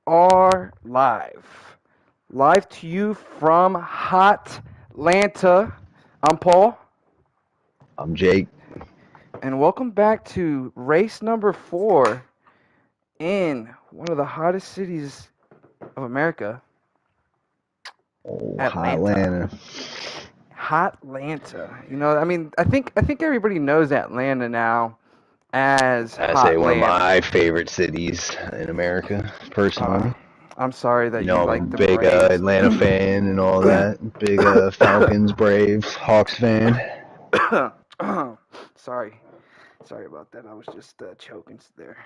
are live. Live to you from HOTLANTA. I'm Paul, I'm Jake. and welcome back to race number 4 in one of the hottest cities of America, Oh, Atlanta. Hotlanta. HOTLANTA. I think everybody knows Atlanta now as I say one of HOTLANTA. my favorite cities in America, Uh, personally. I'm sorry that You you know, I'm a like the big Braves. Atlanta fan and all that. Big Falcons, Braves, Hawks fan. Sorry. Sorry about that. I was just choking there.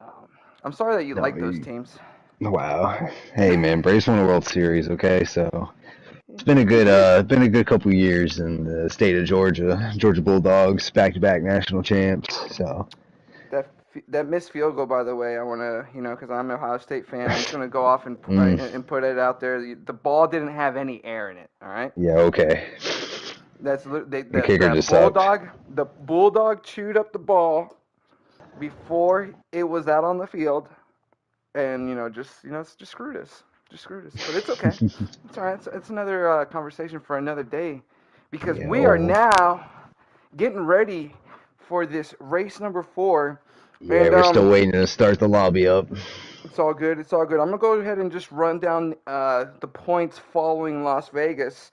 Um, I'm sorry that you No, like those teams. wow. Hey man, Braves won a World Series, okay? So Yeah, it's been a they good did. couple years in the state of Georgia. Georgia Bulldogs, back-to-back national champs. So That missed field goal, by the way, I want to, because I'm an Ohio State fan, I'm just going to go off and, mm, and put it out there. The ball didn't have any air in it, all right? yeah, okay. The kicker That just sucked. bulldog chewed up the ball before it was out on the field, and just screwed us, But it's okay. It's all right. It's another conversation for another day, because we are Yo. now getting ready for this race number 4, Yeah, and we're still waiting to start the lobby up. it's all good. It's all good. I'm gonna go ahead and just run down the points following Las Vegas.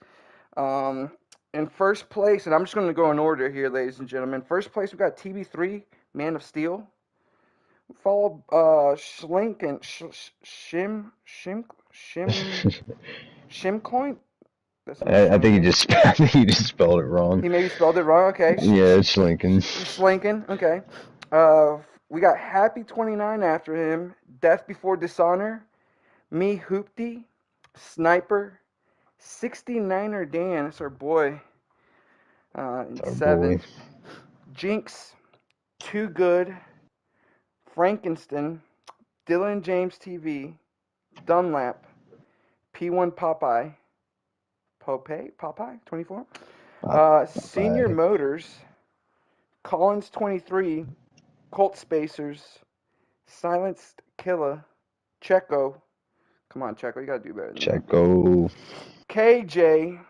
Um, in first place, and I'm just gonna go in order here, ladies and gentlemen. First place, we got TB3, Man of Steel. Followed Schlink and Shimcoin. That's I'm I think assuming. you just I think you just spelled it wrong. He maybe spelled it wrong. Okay, Yeah, it's Lincoln. Schlinken. Okay. Uh, we got Happy 29 after him. Death Before Dishonor. Me Hoopty. Sniper. 69er Dan. That's our boy. In It's our boy. seventh. Jinx. Too Good. Frankenstein. Dylan James TV. Dunlap. P1 Popeye. Popeye 24. Pop, Senior bye. Motors. Collins 23. Colt Spacers. Silenced Killa. Checo. Come on, Checo, you gotta do better than that. Checo. KJ.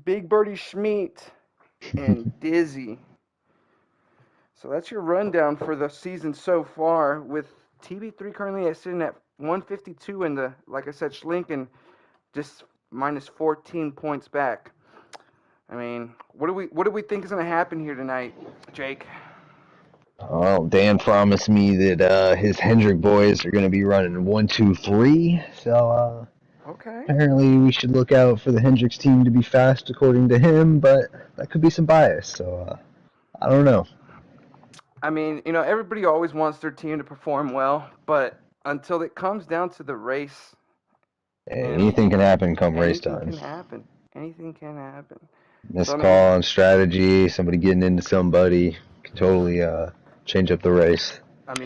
Big Birdie Schmeat. And Dizzy. So that's your rundown for the season so far, with TB3 currently sitting at 152, and like I said, Schlinken just minus 14 points back. I mean, what do we think is going to happen here tonight, Jake? Well, Dan promised me that his Hendrick boys are going to be running 1, 2, 3. So Okay. apparently we should look out for the Hendricks team to be fast, according to him. But that could be some bias. So I don't know. I mean, everybody always wants their team to perform well, but until it comes down to the race, and Anything can happen come race anything time. can happen. Anything can happen. So I Missed mean, call on strategy, somebody getting into somebody can totally change up the race.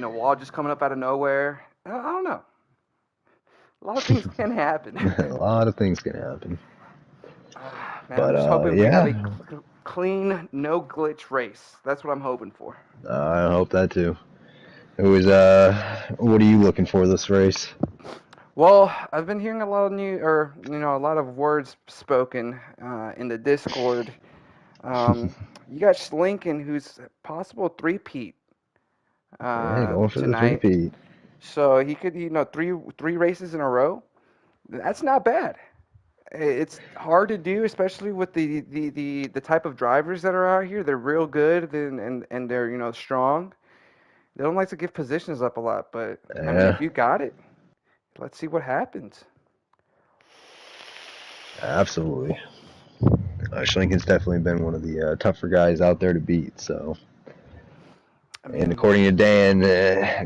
a wall just coming up out of nowhere. I don't know. A lot of things can happen. A lot of things can happen. Man, I'm But just hoping we have a yeah, clean, no glitch race. That's what I'm hoping for. I hope that too. What are you looking for this race? Well, I've been hearing a lot of a lot of words spoken in the Discord. You got Slinkin, who's a possible three-peat Yeah, going for the tonight. three-peat. So he could, three races in a row. That's not bad. It's hard to do, especially with the type of drivers that are out here. They're real good, and they're strong. They don't like to give positions up a lot, but I mean, if Yeah, you got it, let's see what happens. absolutely. Schlinken's definitely been one of the tougher guys out there to beat. So, I and mean, according to Dan,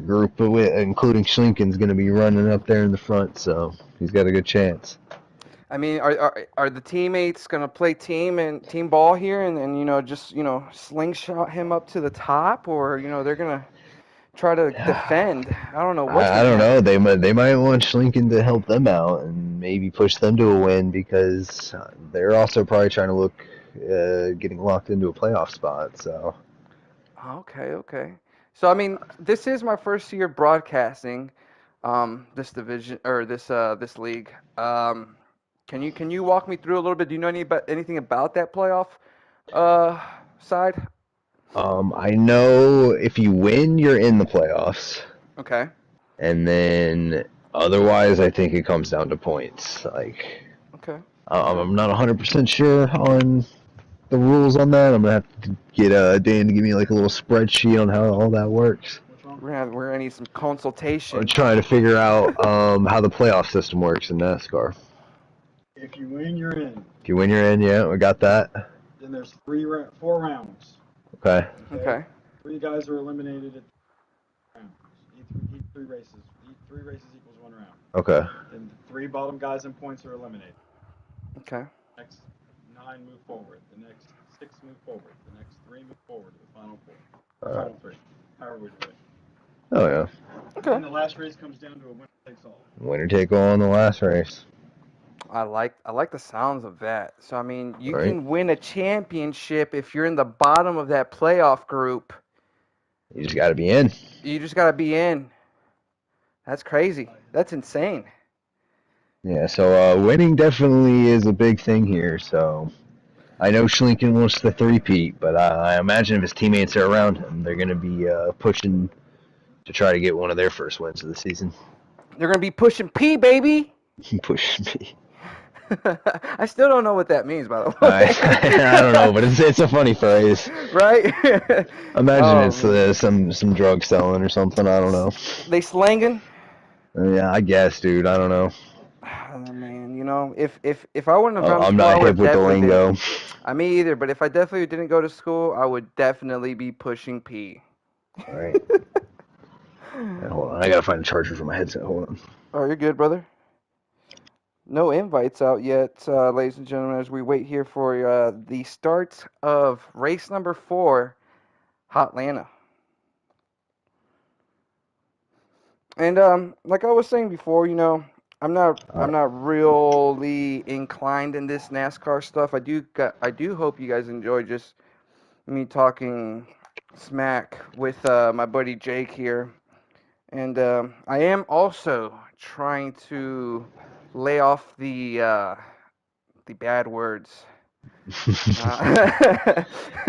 group including Schlinken's going to be running up there in the front. So he's got a good chance. are the teammates gonna play team ball here, and just slingshot him up to the top, or they're gonna try to defend? I don't know what's I gonna don't know. happen. They might want Schlinken to help them out and maybe push them to a win because they're also probably trying to look getting locked into a playoff spot. So Okay, okay. So I mean, this is my first year broadcasting. this division or this league. Can you walk me through a little bit? Do you know anything about that playoff uh side? I know if you win, you're in the playoffs, Okay. and then otherwise, I think it comes down to points. Like, Okay. Okay. I'm not 100% sure on the rules on that. I'm gonna have to get Dan to give me like a little spreadsheet on how all that works. We're gonna need some I'm consultation. trying to figure out how the playoff system works in NASCAR. If you win, you're in. If you win, you're in. Yeah, we got that. Then there's 4 rounds. Okay. Okay. 3 guys are eliminated at rounds. Each 3 races. Each 3 races equals 1 round. Okay. Then the 3 bottom guys in points are eliminated. Okay. The next 9 move forward. The next 6 move forward. The next 3 move forward to the final 4. All right. Final 3. However we do it. Oh yeah. Okay. And the last race comes down to a winner takes all. Winner take all in the last race. I like the sounds of that. So I mean, you Right. can win a championship if you're in the bottom of that playoff group. You just got to be in. You just gotta be in. That's crazy. That's insane. Yeah. So winning definitely is a big thing here. So I know Schlinken wants the three-peat, but I imagine if his teammates are around him, they're going to be pushing to try to get one of their first wins of the season. They're gonna be pushing P, baby. Push me. I still don't know what that means, by the way. I don't know, but it's a funny phrase. Right? Imagine Oh, it's man. some drug selling or something. I don't know. They slanging? Yeah, I guess, dude. I don't know. Oh, man, if I wouldn't have gone to I'm school, I not would hip have with the definitely lingo. been. Me either, but if I definitely didn't go to school, I would definitely be pushing P. All right. Hold on. I gotta find a charger for my headset. Hold on. Oh, you're good, brother. No invites out yet, ladies and gentlemen, as we wait here for the start of race number 4, HOTLANTA. And like I was saying before, I'm not really inclined in this NASCAR stuff. I do hope you guys enjoy just me talking smack with my buddy Jake here. And I am also trying to lay off the bad words.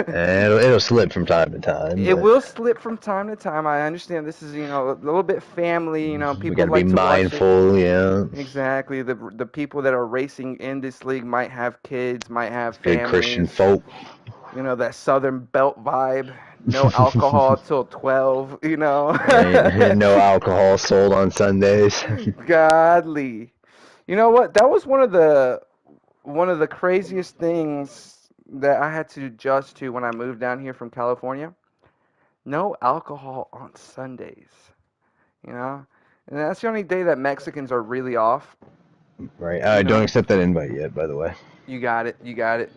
It'll slip from time to time, It but will slip from time to time. I understand this is, a little bit family. we People gotta be like to watch it. mindful. Yeah. Exactly. The people that are racing in this league might have kids, might have Good Christian families. folk. That Southern Belt vibe. No alcohol till 12. Right? No alcohol sold on Sundays. Godly. You know what? That was one of the craziest things that I had to adjust to when I moved down here from California. No alcohol on Sundays. You know, and that's the only day that Mexicans are really off. Right. You I don't know, accept that invite yet, by the way. you got it, you got it.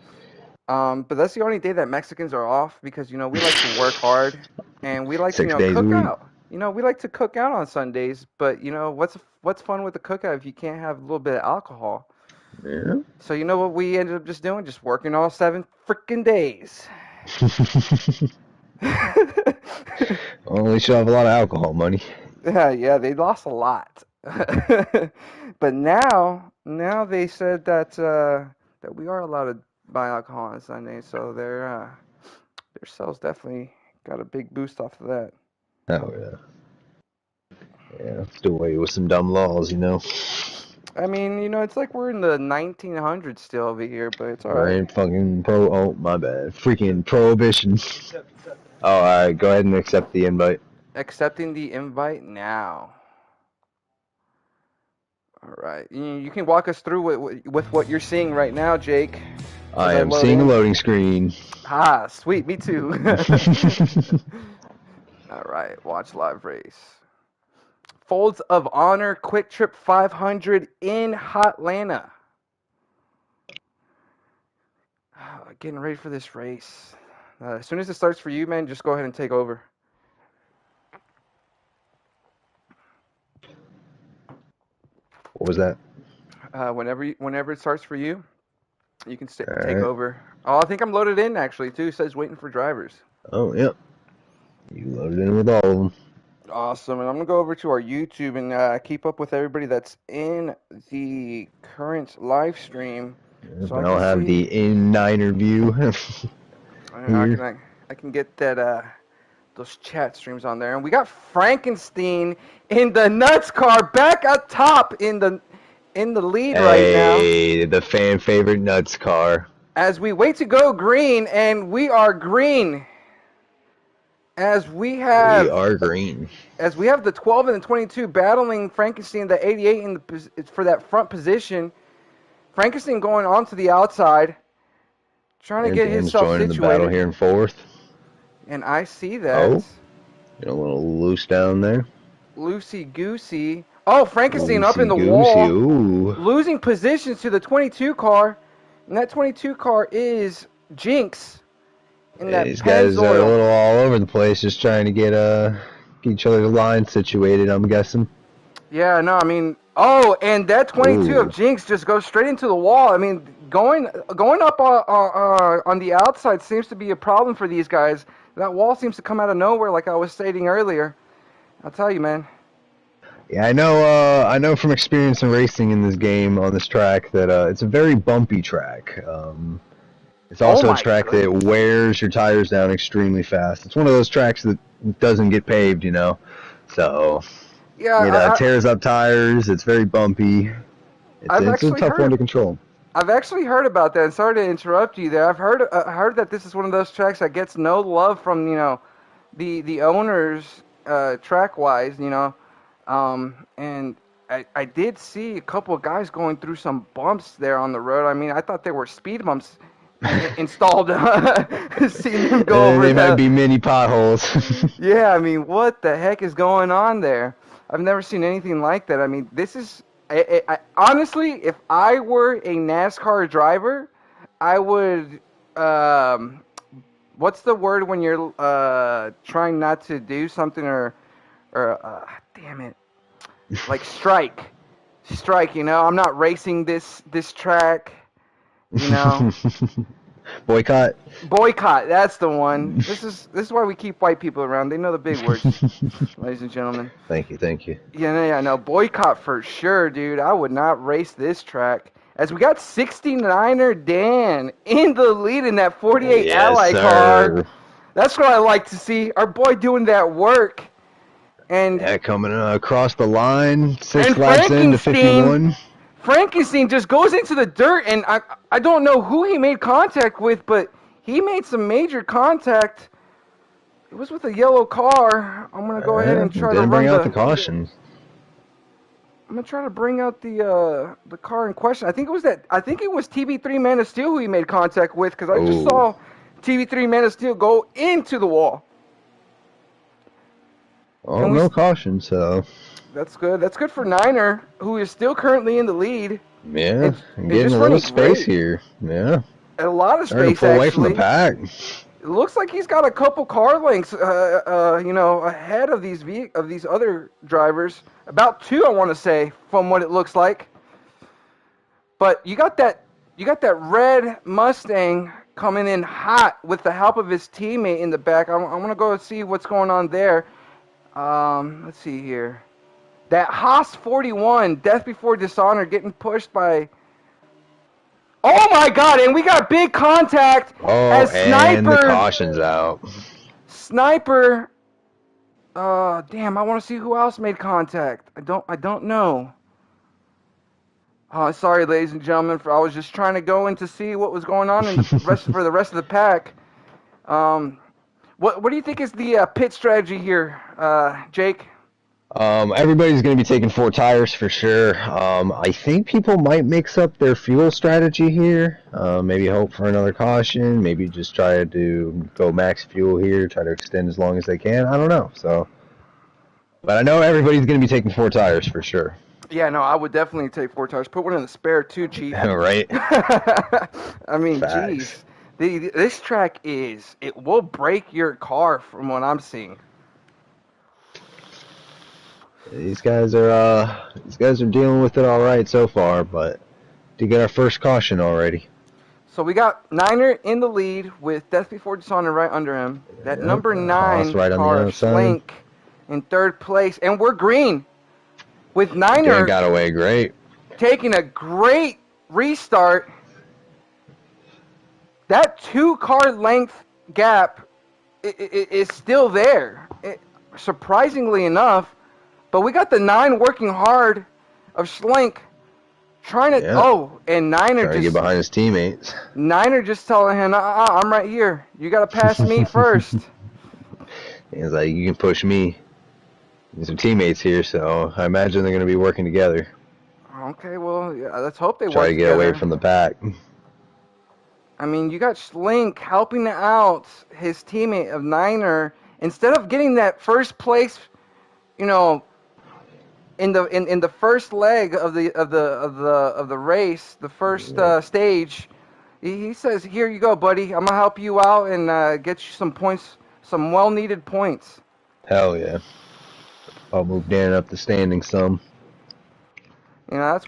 But that's the only day that Mexicans are off because we like to work hard and we like to 6 days a cook week. out. We like to cook out on Sundays, but what's fun with the cookout if you can't have a little bit of alcohol? Yeah. So you know what we ended up just doing? Just working all 7 freaking days. Well, at least you'll have a lot of alcohol money. Yeah, they lost a lot. But now they said that we are allowed to buy alcohol on Sunday, so their sales definitely got a big boost off of that. Oh yeah. Yeah. Let's do away with some dumb laws. I mean, it's like we're in the 1900s still over here, but it's all right. Right? Fucking pro. Oh, my bad. Freaking prohibition. Oh, all right. Go ahead and accept the invite. Accepting the invite now. All right, you can walk us through with what you're seeing right now, Jake. I As I am load seeing a in. loading screen. Ah, sweet, me too. All right, watch live race. Folds of Honor Quick Trip 500 in HOTLANTA. Getting ready for this race. As soon as it starts for you, man, just go ahead and take over. What was that? Whenever it starts for you, you can All take right. over. Oh, I think I'm loaded in actually too. It says waiting for drivers. Oh, yep. You loaded in with all of them. Awesome. And I'm going to go over to our YouTube and keep up with everybody that's in the current live stream so I But can I'll have see. the in-niner view I here. can, I can get that those chat streams on there. And we got Frankenstein in the nuts car back up top in the lead right now Hey, the fan favorite nuts car. as we wait to go green, and we are green as we We have are green. the 12 and the 22 battling Frankenstein, the 88 for that front position. Frankenstein going on to the outside, trying to And get Dan's himself joining the battle situated. here in fourth. And I see that. Oh, get a little loose down there. Loosey goosey. Oh, Frankenstein up in Loosey the goosey. wall, Ooh. losing positions to the 22 car. And that 22 car is Jinx in Yeah, that these guys are a Pennzoil. little all over the place, just trying to get each other's lines situated, I'm guessing. Yeah, no, I mean, oh, and that 22 of Ooh. Jinx just goes straight into the wall. I mean, going up on the outside seems to be a problem for these guys. That wall seems to come out of nowhere, like I was stating earlier. I'll tell you, man. Yeah, I know from experience in racing in this game on this track that it's a very bumpy track. It's Oh also a my track that goodness. wears your tires down extremely fast. It's one of those tracks that doesn't get paved, So it Yeah, tears up tires. It's very bumpy. I've It's a actually tough one heard to control. I've actually heard about that. And sorry to interrupt you there. I've heard that this is one of those tracks that gets no love from the owners track wise. And I did see a couple of guys going through some bumps there on the road. I mean, I thought they were speed bumps installed. Seeing them go over They might the. be mini potholes. Yeah, I mean, what the heck is going on there? I've never seen anything like that. I mean, this is. Honestly, if I were a NASCAR driver, I would. What's the word when you're trying not to do something or damn it, like strike. I'm not racing this track. You know, Boycott. boycott. That's the one. This is why we keep white people around. They know the big words, ladies and gentlemen. Thank you, thank you. Yeah, no, boycott for sure, dude. I would not race this track. As we got 69er Dan in the lead in that 48 Yes, Ally car. sir. That's what I like to see. Our boy doing that work. And Yeah, coming across the line, 6 and laps into 51. Frankenstein just goes into the dirt, and I don't know who he made contact with, but he made some major contact. It was with a yellow car. I'm gonna go ahead and try to Didn't bring run out the caution. I'm gonna try to bring out the car in question. I think it was TB3 Man of Steel who he made contact with, because I just Oh. saw TB3 Man of Steel go into the wall. Oh, no caution, so. That's good. That's good for Niner, who is still currently in the lead. Yeah, And getting just a little running space great. here. Yeah. A lot of Starting to space, pull away from the actually. pack. It looks like he's got a couple car lengths, ahead of these other drivers. About 2, I want to say, from what it looks like. But you got that red Mustang coming in hot with the help of his teammate in the back. I'm gonna go see what's going on there. Let's see here. That Haas 41, Death Before Dishonor, getting pushed by. Oh my God! And we got big contact Oh, as and the caution's out. Sniper. Damn! I want to see who else made contact. I don't know. Sorry, ladies and gentlemen. I was just trying to go in to see what was going on in for the rest of the pack. What do you think is the pit strategy here, Jake? Everybody's going to be taking 4 tires for sure. I think people might mix up their fuel strategy here. Maybe hope for another caution. Maybe just try to go max fuel here, try to extend as long as they can. I don't know. But I know everybody's going to be taking 4 tires for sure. Yeah, no, I would definitely take 4 tires. Put one in the spare too, Chief. Right? I mean, Facts. jeez. This track it will break your car from what I'm seeing. These guys are dealing with it all right so far, but to get our first caution already. So we got Niner in the lead with Death Before Dishonor right under him. That Yep, number 9 Haas right on the car, outside. Slank, in third place, and we're green with Dan Niner got away great. taking a great restart. That 2-car length gap is still there, surprisingly enough. But we got the 9 working hard of Schlink trying to. Yeah. Oh, and Trying to get behind his teammates. Niner just telling him, I'm right here. You got to pass me first. He's like, you can push me. There's some teammates here, so I imagine they're going to be working together. Okay, well, yeah, let's hope they work Try to get together. away from the pack. I mean, you got Schlink helping out his teammate of Niner instead of getting that first place, you know, in the first leg of the race, the first stage. He says, "Here you go, buddy. I'm gonna help you out and get you some points, some well-needed points." Hell yeah. I'll move Dan up the standing some. You know,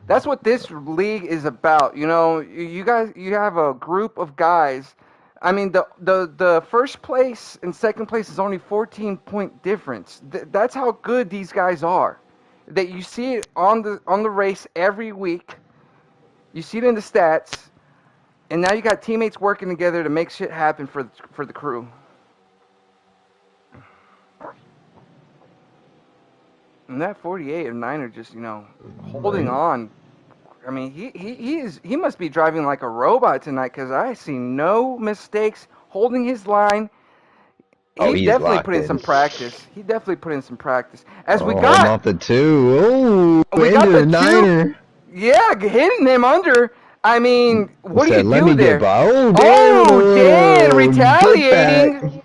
that's what this league is about. You know, you guys, you have a group of guys. I mean, the first place and second place is only 14-point difference. That's how good these guys are. That you see it on the race every week. You see it in the stats, and now you got teammates working together to make shit happen for the crew. And that 48 of Niner just, you know, holding on. I mean, he must be driving like a robot tonight because I see no mistakes holding his line. He's definitely put in some practice. He definitely put in some practice. As we got off the 2. Oh, we got the Niner. 2. Yeah, hitting him under. I mean, what do you Let do me there? Get by. Oh, Dan retaliating.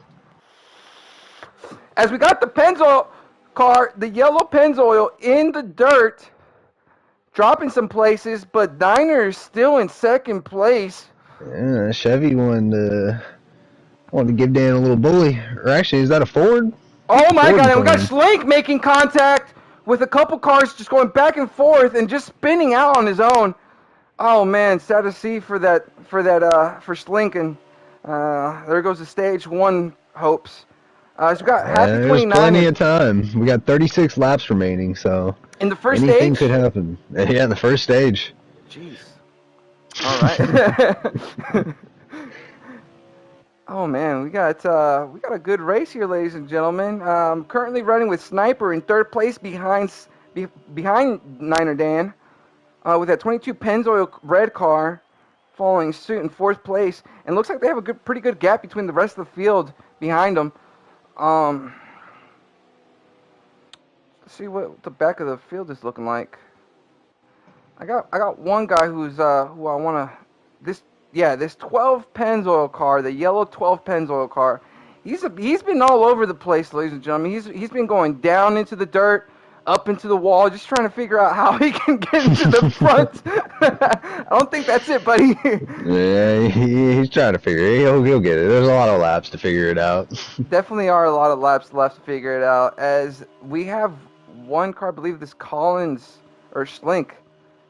As we got the Pennzoil car, the yellow Pennzoil in the dirt, dropping some places, but Niner is still in second place. Yeah, Chevy wanted to give Dan a little bully. Or actually, is that a Ford? Oh my God, and we got Schlink making contact with a couple cars just going back and forth and just spinning out on his own. Oh man, sad to see for Schlink, and there goes the stage 1 hopes. So we got half the 29. There's plenty of time. We got 36 laps remaining, so in the first anything stage? could happen. Yeah, in the first stage. Jeez. All right. Oh man, we got a good race here, ladies and gentlemen. Currently running with Sniper in third place behind Niner Dan, with that 22 Pennzoil red car following suit in fourth place, and looks like they have a pretty good gap between the rest of the field behind them. Let's see what the back of the field is looking like. I got one guy who's who I want to this 12 Pennzoil car, the yellow 12 Pennzoil car. He's been all over the place, ladies and gentlemen. He's been going down into the dirt, up into the wall, just trying to figure out how he can get into the front. I don't think that's it, buddy. Yeah, he's trying to figure it. He'll get it. There's a lot of laps to figure it out. Definitely are a lot of laps left to figure it out. As we have one car, I believe this Collins or Schlink,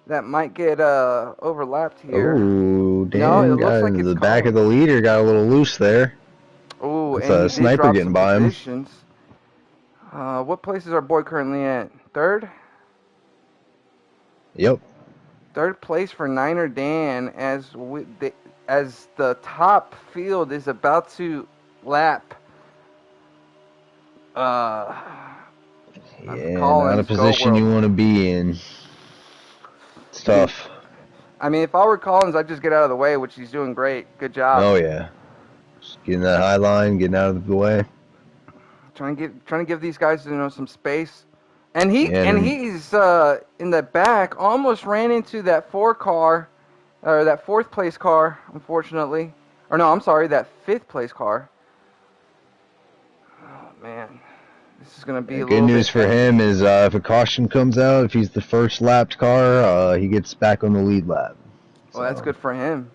that might get overlapped here. Ooh, damn! No, it looks like the back of the leader got a little loose there. Ooh, and a Sniper getting by him. What place is our boy currently at? Third? Yep. Third place for Niner Dan as the top field is about to lap. Yeah, not a position you want to be in. It's tough. I mean, if I were Collins, I'd just get out of the way, which he's doing great. Good job. Oh yeah. Just getting that high line, getting out of the way. Trying to give these guys, some space. And he's in the back, almost ran into that 4th place car, unfortunately. Or no, I'm sorry, that 5th place car. Oh man, this is gonna be a little bit. Good news for him is if a caution comes out, if he's the first lapped car, he gets back on the lead lap. Well, that's good for him.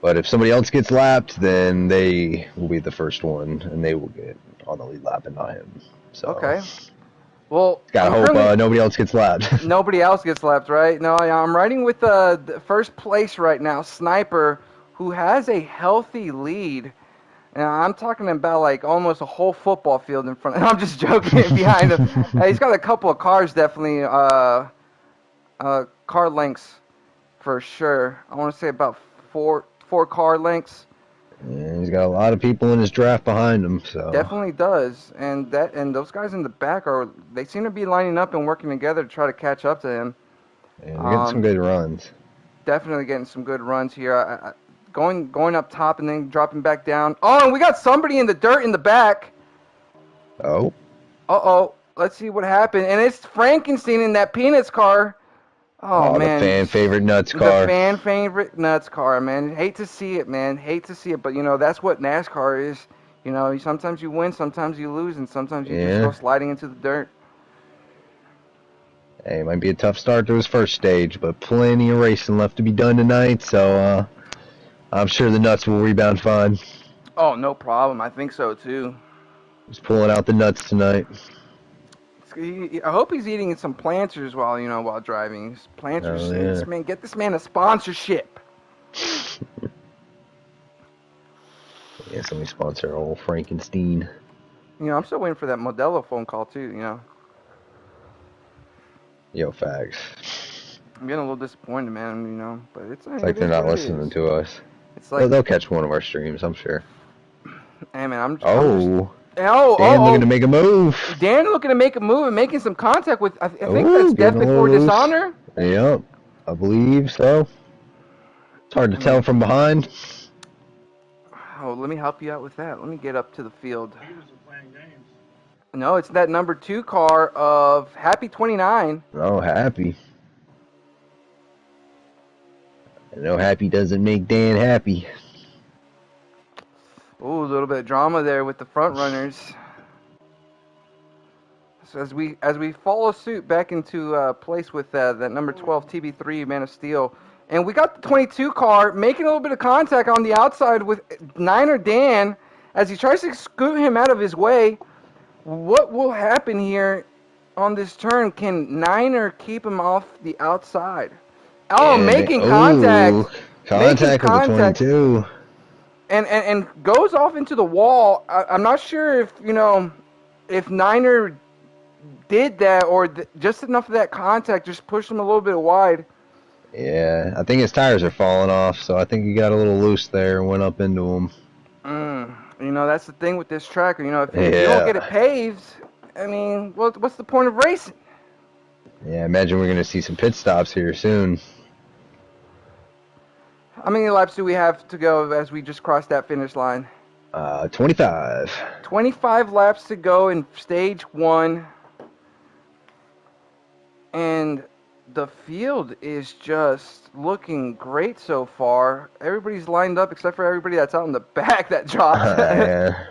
But if somebody else gets lapped, then they will be the first one, and they will get on the lead lap and not him. So. Okay. Well, gotta hope nobody else gets lapped. Nobody else gets lapped, right? No, I'm riding with the first place right now, Sniper, who has a healthy lead. And I'm talking about like almost a whole football field in front. I'm just joking behind him. He's got a couple of cars definitely, car lengths for sure. I want to say about four car lengths. And he's got a lot of people in his draft behind him, so Definitely does. And those guys in the back they seem to be lining up and working together to try to catch up to him. and we're getting some good runs. Definitely getting some good runs here. Going up top and then dropping back down. Oh, and we got somebody in the dirt in the back. Oh. Uh-oh. Let's see what happened. And it's Frankenstein in that Peanuts car. Oh, man. The fan favorite Nuts The car. fan favorite Nuts car, man. Hate to see it, man. Hate to see it. But, that's what NASCAR is. Sometimes you win, sometimes you lose, and sometimes you just go sliding into the dirt. Hey, it might be a tough start to his first stage, but plenty of racing left to be done tonight, so I'm sure the Nuts will rebound fine. Oh, no problem. I think so, too. He's pulling out the Nuts tonight. I hope he's eating some Planters while driving. Planters, Oh, yeah. man, get this man a sponsorship. Yeah, somebody sponsor old Frankenstein. I'm still waiting for that Modelo phone call too. Yo, facts. I'm getting a little disappointed, man. But it's like they're not listening to us. It's like they'll catch one of our streams, I'm sure. Hey, man, Dan looking to make a move. Dan looking to make a move and making some contact with. I think that's death before dishonor. Yep, I believe so. It's hard to tell from behind. Oh, let me help you out with that. Let me get up to the field. No, it's that number 2 car of Happy 29. Oh, Happy. I know Happy doesn't make Dan happy. Ooh, a little bit of drama there with the front runners. So as we follow suit back into place with that number 12 TB3 Man of Steel, and we got the 22 car making a little bit of contact on the outside with Niner Dan as he tries to scoot him out of his way. What will happen here on this turn? Can Niner keep him off the outside? Oh, making contact. Contact with the 22. And goes off into the wall. I'm not sure if Niner did that or just enough of that contact just pushed him a little bit wide. Yeah, I think his tires are falling off, so I think he got a little loose there and went up into him. That's the thing with this track. If you don't get it paved, I mean, what's the point of racing? Yeah, I imagine we're going to see some pit stops here soon. How many laps do we have to go as we just crossed that finish line? 25. 25 laps to go in stage 1. And the field is just looking great so far. Everybody's lined up except for everybody that's out in the back that dropped. Yeah.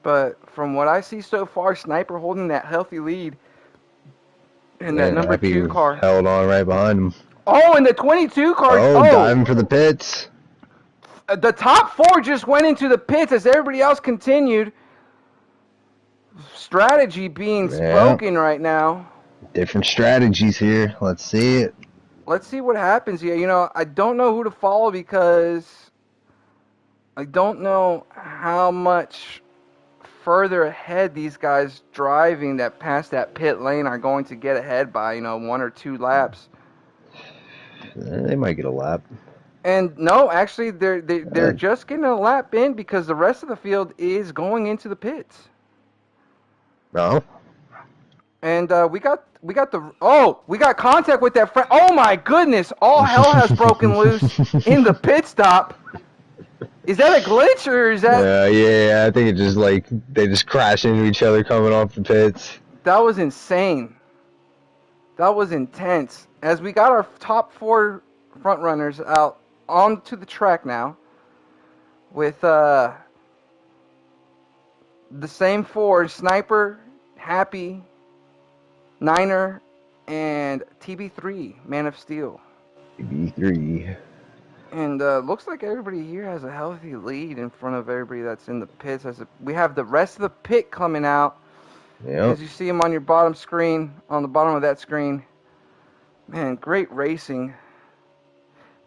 But from what I see so far, Sniper holding that healthy lead. And that number 2 car held on right behind him. Oh, and the 22 car. Diving for the pits. The top 4 just went into the pits as everybody else continued. Strategy being spoken right now. Different strategies here. Let's see it. Let's see what happens here. I don't know who to follow because I don't know how much further ahead these guys driving that past that pit lane are going to get ahead by 1 or 2 laps. They might get a lap. And no, actually, they're just getting a lap in because the rest of the field is going into the pits. No. And we got contact with that friend. Oh my goodness! All hell has broken loose in the pit stop. Is that a glitch or is that? Yeah. I think it just they just crash into each other coming off the pits. That was insane. That was intense. As we got our top 4 front runners out onto the track now, with the same 4: Sniper, Happy, Niner, and TB3 Man of Steel. TB3. And looks like everybody here has a healthy lead in front of everybody that's in the pits. We have the rest of the pit coming out. Yep. As you see them on your bottom screen, on the bottom of that screen. Man, great racing.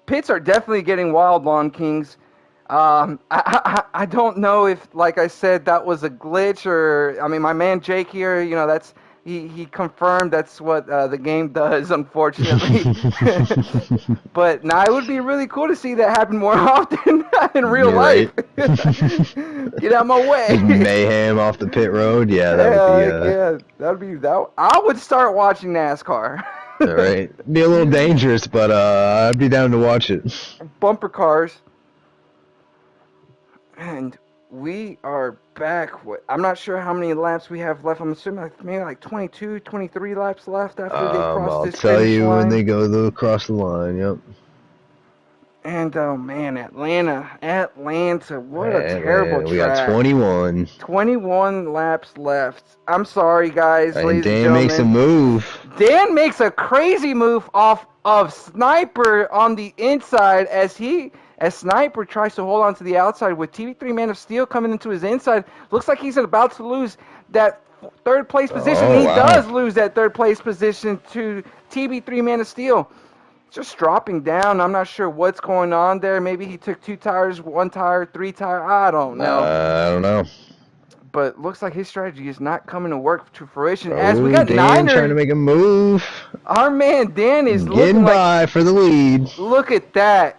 Pits are definitely getting wild, Lawn Kings. I don't know if, like I said, that was a glitch or, I mean, my man Jake here, that's he confirmed that's what the game does, unfortunately. But now it would be really cool to see that happen more often in real You're life. right. Get out my Just way. mayhem off the pit road. Yeah, that would be Heck yeah, that'd be that. I would start watching NASCAR. all right. Be a little dangerous, but I'd be down to watch it. Bumper cars. And we are back. I'm not sure how many laps we have left. I'm assuming maybe like 22, 23 laps left after they cross I'll this tell finish you when line. they go across the line. Yep. And oh man, Atlanta, what a terrible And we got track. 21. 21 laps left. I'm sorry, guys, And ladies and Dan makes a gentlemen. move. Dan makes a crazy move off of Sniper on the inside as Sniper tries to hold on to the outside with TV3 Man of Steel coming into his inside. Looks like he's about to lose that third place position. Oh, He wow. does lose that third place position to TB3 Man of Steel. Just dropping down. I'm not sure what's going on there. Maybe he took 2 tires, 1 tire, 3 tire. I don't know. I don't know. But looks like his strategy is not coming to work to fruition. Oh, As we got Dan trying to Niner, make a move. our man Dan is Getting looking like. by for the lead. Look at that.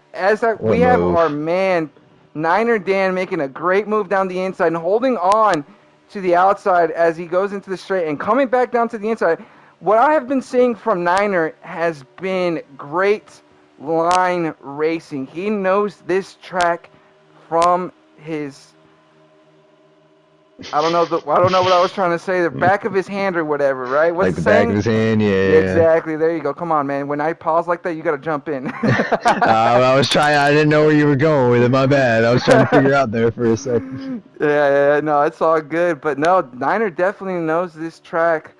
We have move. our man Niner Dan making a great move down the inside and holding on to the outside as he goes into the straight and coming back down to the inside. What I have been seeing from Niner has been great line racing. He knows this track from his. I don't know what I was trying to say. The back of his hand or whatever, right? What's Like the saying? back of his hand, yeah. Exactly. There you go. Come on, man. When I pause like that, you gotta jump in. I was trying. I didn't know where you were going with it. My bad. I was trying to figure out there for a second. Yeah, no, it's all good. But no, Niner definitely knows this track.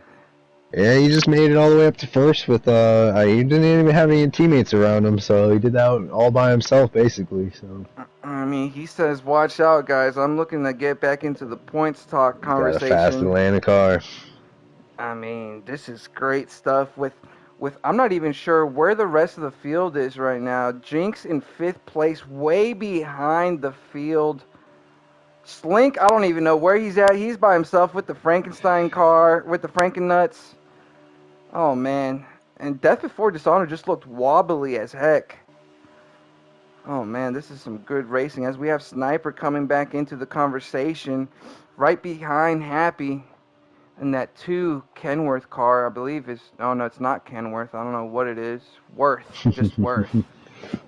Yeah, he just made it all the way up to first with he didn't even have any teammates around him, so he did that all by himself basically. So I mean, he says, "Watch out, guys. I'm looking to get back into the points talk conversation." got a fast Atlanta car. I mean, this is great stuff. With I'm not even sure where the rest of the field is right now. Jinx in 5th place, way behind the field. Slink, I don't even know where he's at. He's by himself with the Frankenstein car, with the Frankennuts. Oh, man. And Death Before Dishonor just looked wobbly as heck. Oh, man, this is some good racing. As we have Sniper coming back into the conversation, right behind Happy. And that 2 Kenworth car, I believe is... Oh, no, it's not Kenworth. I don't know what it is. Worth. Just Worth.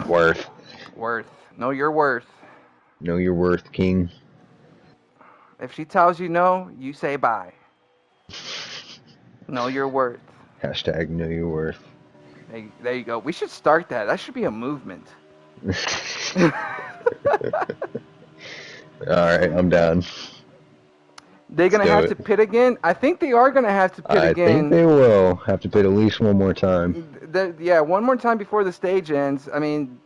Worth. Worth. Know your worth. Know your worth, King. If she tells you no, you say bye. Know your worth. Hashtag know your worth. There you go. We should start that. That should be a movement. Alright, I'm down. They're going to have to pit again? I think they are going to have to pit again. I think they will have to pit at least one more time. Yeah, one more time before the stage ends. I mean,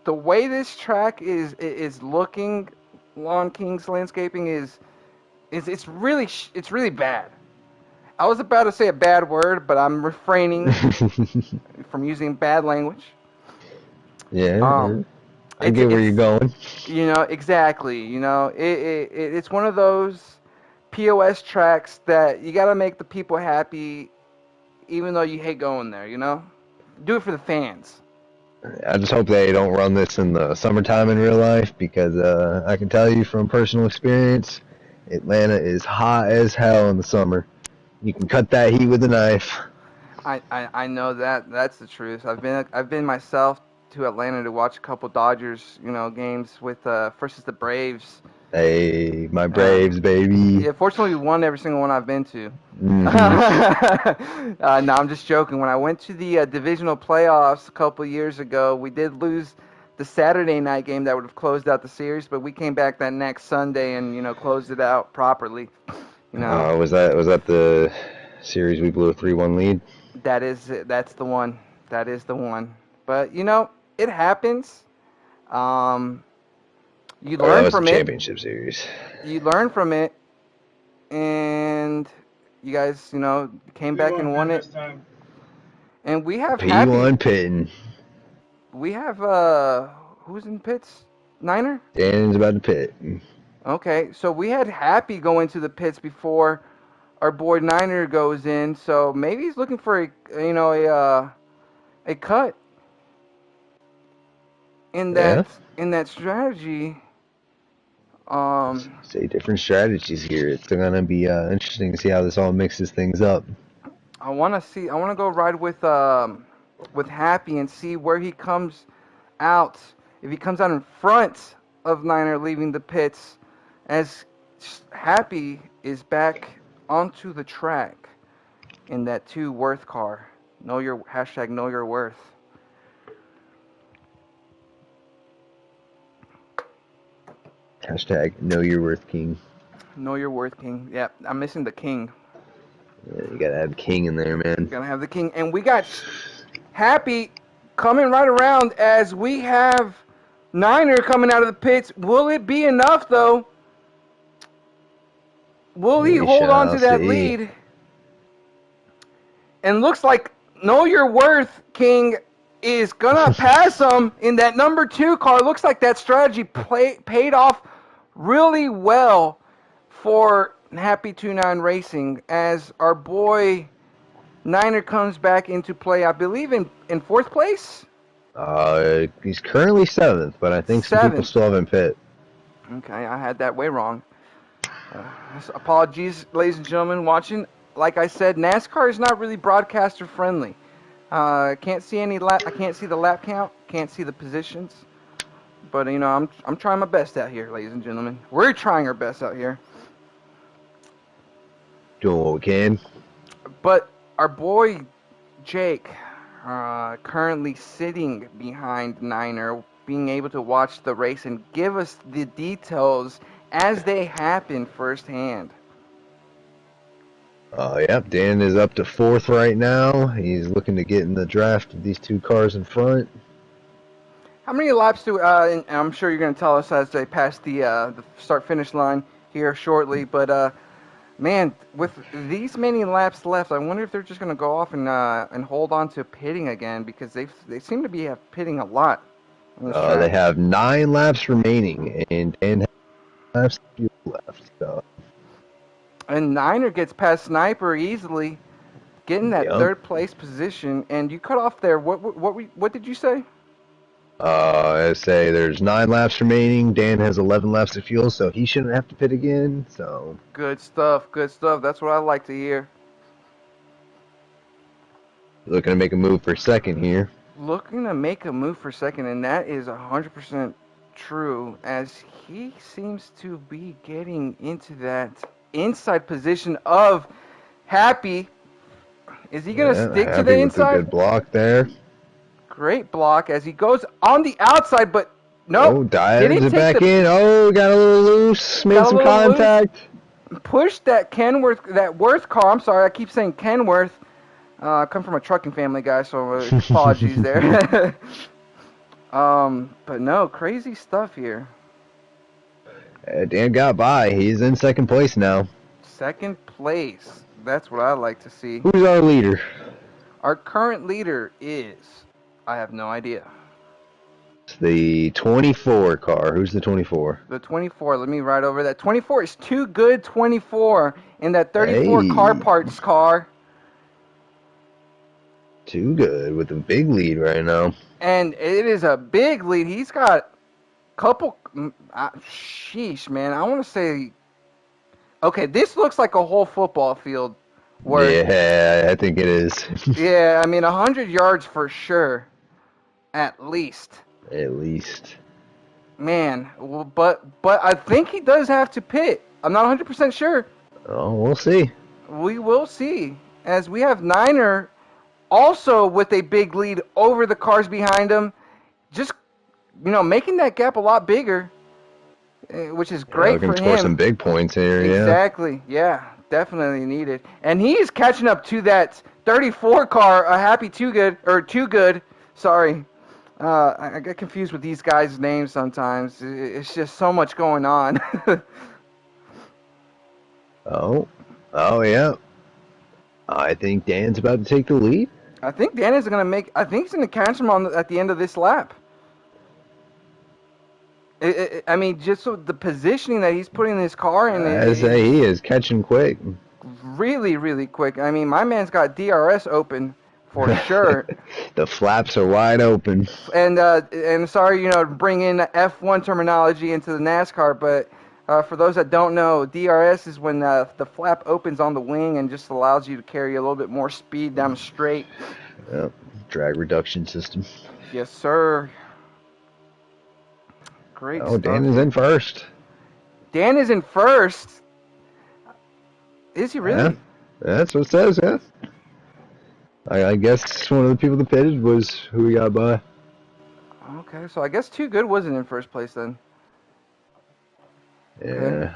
the way this track is looking, Lawn King's Landscaping is it's really bad. I was about to say a bad word, but I'm refraining from using bad language. Yeah, I get where you're going. Exactly. It's one of those POS tracks that you got to make the people happy, even though you hate going there. Do it for the fans. I just hope they don't run this in the summertime in real life, because I can tell you from personal experience, Atlanta is hot as hell in the summer. You can cut that heat with a knife. I know that's the truth. I've been myself to Atlanta to watch a couple Dodgers games with versus the Braves. Hey, my Braves, baby. Yeah, fortunately, we won every single one I've been to. Mm-hmm. No, I'm just joking. When I went to the divisional playoffs a couple years ago, we did lose the Saturday night game that would have closed out the series, but we came back that next Sunday and closed it out properly. Was that the series we blew a 3-1 lead? That's the one. That is the one. But it happens. You learn from it. Championship series. You learn from it, and you guys, came back and won it. And we have P1 pitting. We have who's in pits? Niner? Dan's about to pit. Okay, so we had Happy go into the pits before our boy Niner goes in, so maybe he's looking for a cut in Yeah. that strategy. Say different strategies here. It's gonna be interesting to see how this all mixes things up. I want to see. I want to go ride with Happy and see where he comes out. If he comes out in front of Niner leaving the pits, as Happy is back onto the track in that 2 worth car. Know your hashtag. Know your worth. Hashtag know your worth, King. Know your worth, King. Yeah, I'm missing the King. Yeah, you gotta have King in there, man. Gonna have the King, and we got Happy coming right around as we have Niner coming out of the pits. Will it be enough though? Will he We hold on shall to that see. lead? And looks like Know Your Worth, King, is gonna pass him in that number 2 car. Looks like that strategy paid off really well for Happy 29 Racing as our boy Niner comes back into play, I believe in 4th place? He's currently 7th, but I think some people 7th. still have him pit. Okay, I had that way wrong. Apologies, ladies and gentlemen watching. Like I said, NASCAR is not really broadcaster friendly. Can't see any lap. I can't see the lap count. Can't see the positions. But I'm trying my best out here, ladies and gentlemen. We're trying our best out here. Doing what we can. But our boy Jake, currently sitting behind Niner, being able to watch the race and give us the details as they happen firsthand. Yep, Dan is up to 4th right now. He's looking to get in the draft of these 2 cars in front. How many laps do? And I'm sure you're going to tell us as they pass the start-finish line here shortly. But man, with these many laps left, I wonder if they're just going to go off and hold on to pitting again because they seem to be pitting a lot on this track. They have 9 laps remaining, and Dan has left. So. And Niner gets past Sniper easily, getting that 3rd place position. And you cut off there. What did you say? I say there's 9 laps remaining. Dan has 11 laps of fuel, so he shouldn't have to pit again. So good stuff. Good stuff. That's what I like to hear. Looking to make a move for 2nd here. Looking to make a move for 2nd, and that is 100% true, as he seems to be getting into that inside position of Happy. Is he going to stick to the inside? A good block there. Great block as he goes on the outside, but no. Oh, dives it back in. Oh, got a little loose. Made some contact. Pushed that Worth car. I'm sorry, I keep saying Kenworth. I come from a trucking family, guys, so apologies there. But no, crazy stuff here. Dan got by. He's in 2nd place now. 2nd place. That's what I like to see. Who's our leader? Our current leader is... I have no idea. It's the 24 car. Who's the 24? The 24. Let me write over that. 24 is Too Good 24 in that 34 car parts car. Too Good with a big lead right now. And it is a big lead. He's got a couple... sheesh, man. I want to say... Okay, this looks like a whole football field. Yeah, I think it is. Yeah, I mean, 100 yards for sure. At least. At least. Man, well, but I think he does have to pit. I'm not 100% sure. Oh, we'll see. We will see. As we have Niner also with a big lead over the cars behind him. Just, making that gap a lot bigger, which is great for him. Looking for some big points here, Exactly, yeah. Definitely needed. And he is catching up to that 34 car, Happy Too Good, sorry. I get confused with these guys' names sometimes. It's just so much going on. Oh, yeah. I think Dan's about to take the lead. I think Dan is going to he's going to catch him at the end of this lap. I mean, just so the positioning that he's putting his car in I say he is catching quick. really, really quick. I mean, my man's got DRS open for sure. The flaps are wide open. And sorry, bring in F1 terminology into the NASCAR, but for those that don't know, DRS is when the flap opens on the wing and just allows you to carry a little bit more speed down the straight. Yep. Drag reduction system. Yes, sir. Great Oh, stuff. Dan is in first. Dan is in first. Is he really? Yeah, that's what it says, yeah. I guess one of the people that pitted was who we got by. Okay, so I guess Too Good wasn't in first place then. Yeah. Okay.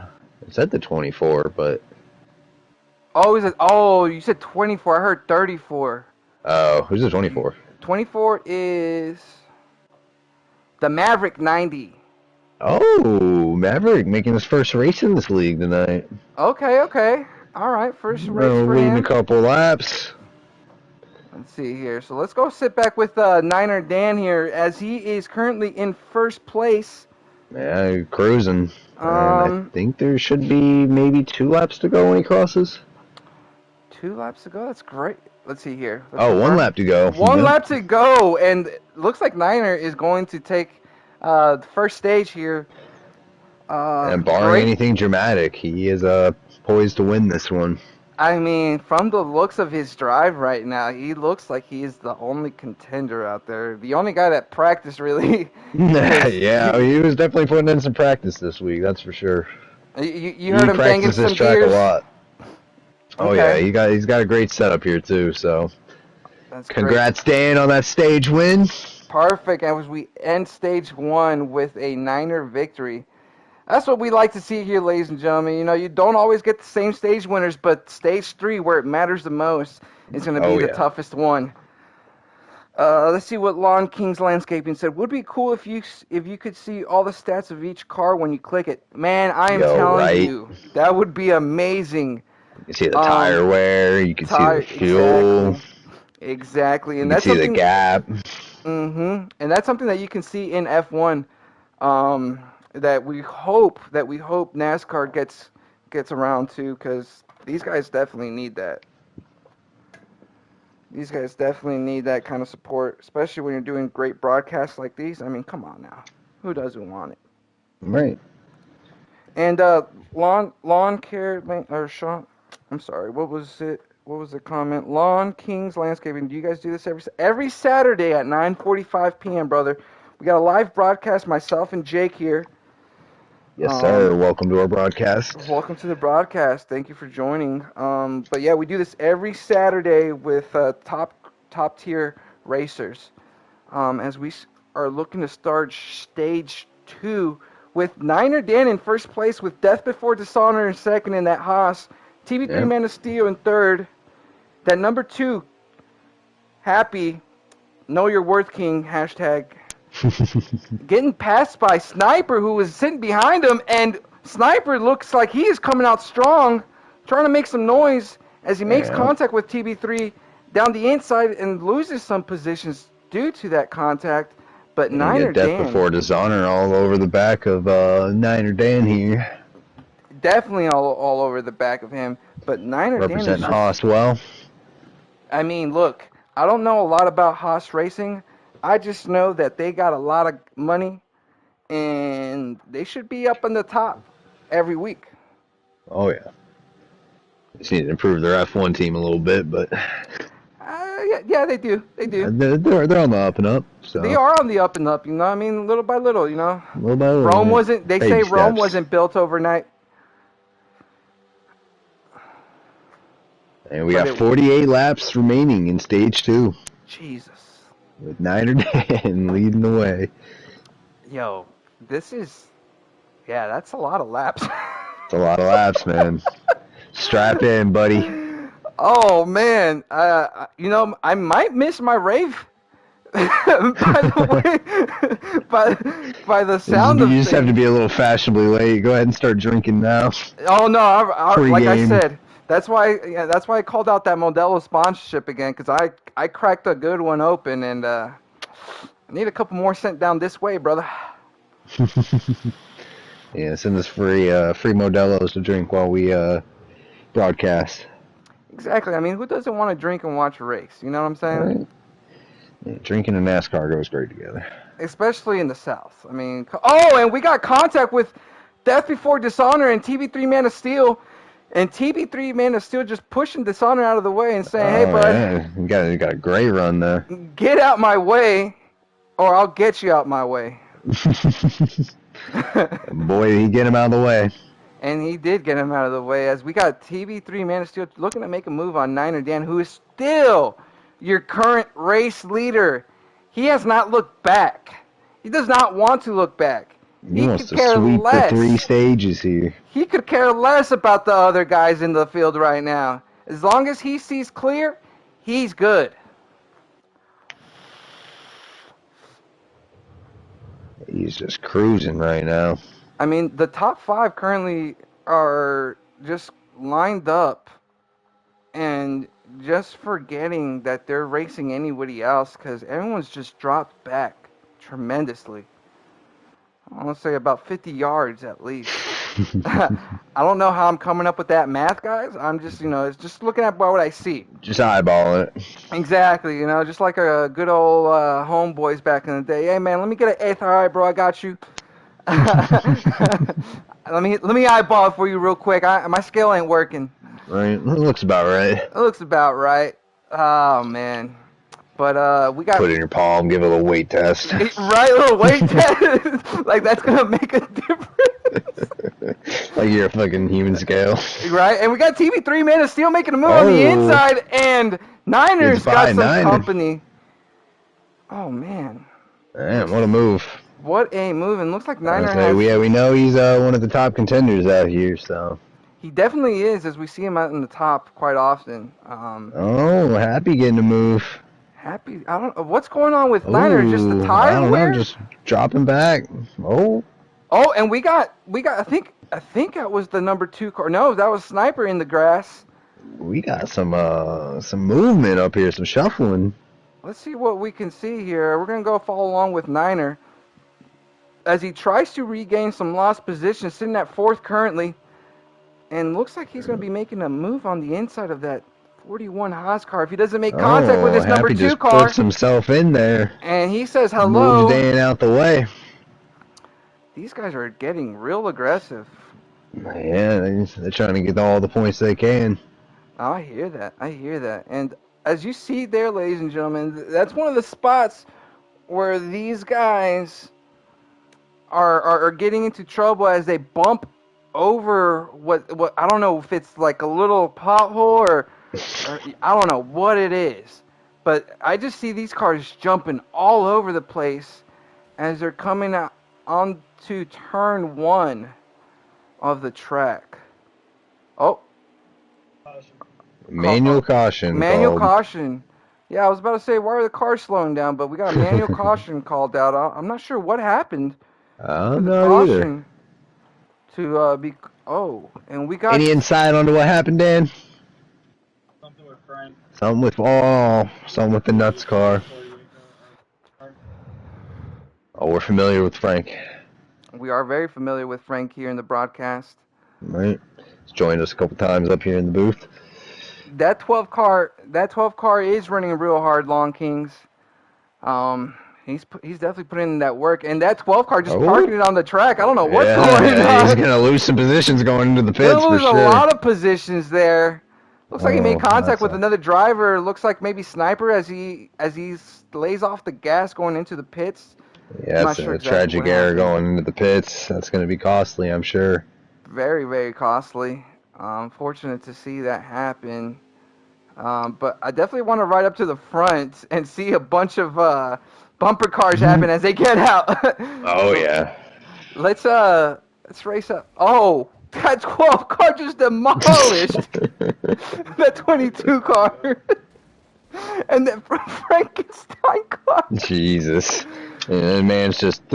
It said the 24, but... Oh, you said 24. I heard 34. Oh, who's the 24? 24 is the Maverick 90. Oh, Maverick making his first race in this league tonight. Okay. All right, first race for leading him. a couple laps. Let's see here. So let's go sit back with Niner Dan here, as he is currently in first place. Yeah, cruising. And I Um, think there should be maybe 2 laps to go when he crosses. 2 laps to go. That's great. Let's see here. Let's Oh, confirm. 1 lap to go. One Yep. lap to go, and it looks like Niner is going to take the first stage here. And barring great. anything dramatic, he is poised to win this one. I mean, from the looks of his drive right now, he looks like he is the only contender out there. The only guy that practiced, really. Yeah, he was definitely putting in some practice this week, that's for sure. You heard him banging practices some this track gears? a lot. Oh Okay. yeah, he's got a great setup here too, so That's congrats Dan on that stage win. Perfect. And as we end stage 1 with a Niner victory. That's what we like to see here, ladies and gentlemen. You don't always get the same stage winners, but stage 3, where it matters the most, is going to be the toughest one. Let's see what Lawn King's Landscaping said. Would be cool if you could see all the stats of each car when you click it. Man, I am telling you, that would be amazing. You can see the tire wear, you can see the fuel. Exactly. And you can see the gap. And that's something that you can see in F1. That we hope NASCAR gets around to, because these guys definitely need that. These guys definitely need that kind of support, especially when you're doing great broadcasts like these. I mean, come on now, who doesn't want it? Right. And lawn care or Sean, I'm sorry, what was it? What was the comment? Lawn King's Landscaping. Do you guys do this every Saturday at 9:45 p.m., brother? We got a live broadcast. Myself and Jake here. Yes, sir. Welcome to our broadcast. Welcome to the broadcast. Thank you for joining. But yeah, we do this every Saturday with top tier racers. As we are looking to start stage 2 with Niner Dan in first place, with Death Before Dishonor in second, and that Haas, TV3 Man of Steel in third. That number 2, Happy, Know Your Worth King, hashtag. Getting passed by Sniper, who was sitting behind him, and Sniper looks like he is coming out strong, trying to make some noise as he makes contact with TB3 down the inside and loses some positions due to that contact. But Niner Dan, Death Before Dishonor all over the back of Niner Dan here. Definitely all over the back of him. But Niner Dan is representing Haas well. I mean, look, I don't know a lot about Haas racing. I just know that they got a lot of money, and they should be up in the top every week. Oh, yeah. They just need to improve their F1 team a little bit, but... yeah, they do. They do. They're on the up and up. So. They are on the up and up, I mean, little by little, Little by little. Rome wasn't, they say Rome wasn't built overnight. And we got 48 laps remaining in stage 2. Jesus. With Niner Dan leading the way. Yo, this is... Yeah, that's a lot of laps. It's a lot of laps, man. Strap in, buddy. Oh, man. I might miss my rave. By the way, by the sound of You just have to be a little fashionably late. Go ahead and start drinking now. Oh, no, like I said... That's why I called out that Modelo sponsorship again, because I cracked a good one open, and I need a couple more sent down this way, brother. Yeah, send us free Modelo's to drink while we broadcast. Exactly. I mean, who doesn't want to drink and watch a race? You know what I'm saying? Right? Yeah, drinking and NASCAR goes great together. Especially in the South. I mean, oh, and we got contact with Death Before Dishonor and TB3 Man of Steel. And TB3 Man of Steel just pushing Dishonor out of the way and saying, hey, Oh bud, yeah, you got a great run there. get out my way or I'll get you out my way. Boy, he get him out of the way. And he did get him out of the way as we got TB3 Man of Steel looking to make a move on Niner Dan, who is still your current race leader. He has not looked back. He does not want to look back. He wants to sweep the 3 stages here. He could care less about the other guys in the field right now. As long as he sees clear, he's good. He's just cruising right now. I mean, the top 5 currently are just lined up and just forgetting that they're racing anybody else because everyone's just dropped back tremendously. I want to say about 50 yards at least. I don't know how I'm coming up with that math, guys. I'm just, it's just looking at what I see. Just eyeball it. Exactly, just like a good old homeboys back in the day. Hey, man, let me get an eighth. All right, bro, I got you. let me eyeball it for you real quick. My scale ain't working. Right, it looks about right. It looks about right. Oh, man. But we got... Put it in your palm, give it a little weight test. Right, a little weight test. Like, that's going to make a difference. Like you're a fucking human scale. Right, and we got TB3 Man of Steel making a move on the inside, and Niners got some company. Oh, man. Man, what a move. What a move, and looks like Niner has... we know he's one of the top contenders out here, so... He definitely is, as we see him out in the top quite often. Happy getting a move. Happy? I don't know. What's going on with Niners? Just the tire I don't wear? know, just dropping back. Oh, and we got I think that was the number 2 car. No, that was Sniper in the grass. We got some movement up here, some shuffling. Let's see what we can see here. We're going to go follow along with Niner as he tries to regain some lost position, sitting at 4th currently. And looks like he's going to be making a move on the inside of that 41 Haas car if he doesn't make contact with his number 2 car. Puts himself in there. And he says hello. Moves Dan out the way. These guys are getting real aggressive. Yeah, they're trying to get all the points they can. Oh, I hear that. And as you see there, ladies and gentlemen, that's one of the spots where these guys are getting into trouble as they bump over what I don't know if it's like a little pothole or I don't know what it is, but I just see these cars jumping all over the place as they're coming out onto turn 1 of the track. Oh, manual caution. Manual caution. Yeah, I was about to say, why are the cars slowing down? But we got a manual caution called out. I'm not sure what happened. I don't know either. And we got... Any insight onto what happened, Dan? Something with Frank. Something with the nuts car. Oh, we're familiar with Frank. We are very familiar with Frank here in the broadcast. Right. He's joined us a couple times up here in the booth. That 12 car is running real hard, Long Kings. He's definitely putting in that work, and that 12 car just parking it on the track. I don't know what's going on. He's gonna lose some positions going into the pits for sure. He'll lose a lot of positions there. Looks like he made contact with another driver. Looks like maybe Sniper as he lays off the gas going into the pits. Yeah, it's a tragic error going into the pits. That's going to be costly, I'm sure. Very, very costly. Fortunate to see that happen. But I definitely want to ride up to the front and see a bunch of bumper cars happen as they get out. Oh yeah. Let's race up. Oh, that 12 car just demolished that 22 car. And that Frankenstein car. Jesus. And that man's just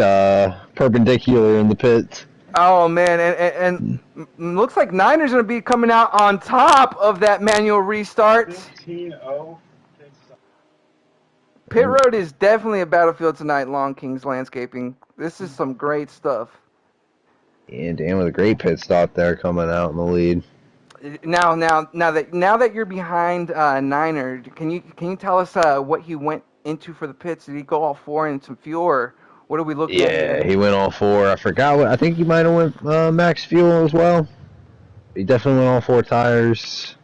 perpendicular in the pits. Oh, man. And looks like Niners going to be coming out on top of that manual restart. 15-0. Pit Road is definitely a battlefield tonight, Long Kings Landscaping. This is some great stuff. And Dan with a great pit stop there coming out in the lead. Now that you're behind Niner, can you tell us what he went into for the pits? Did he go all four and some fuel, or what are we looking at Yeah, here? he went all four. I forgot what. I think he might have went max fuel as well. He definitely went all four tires.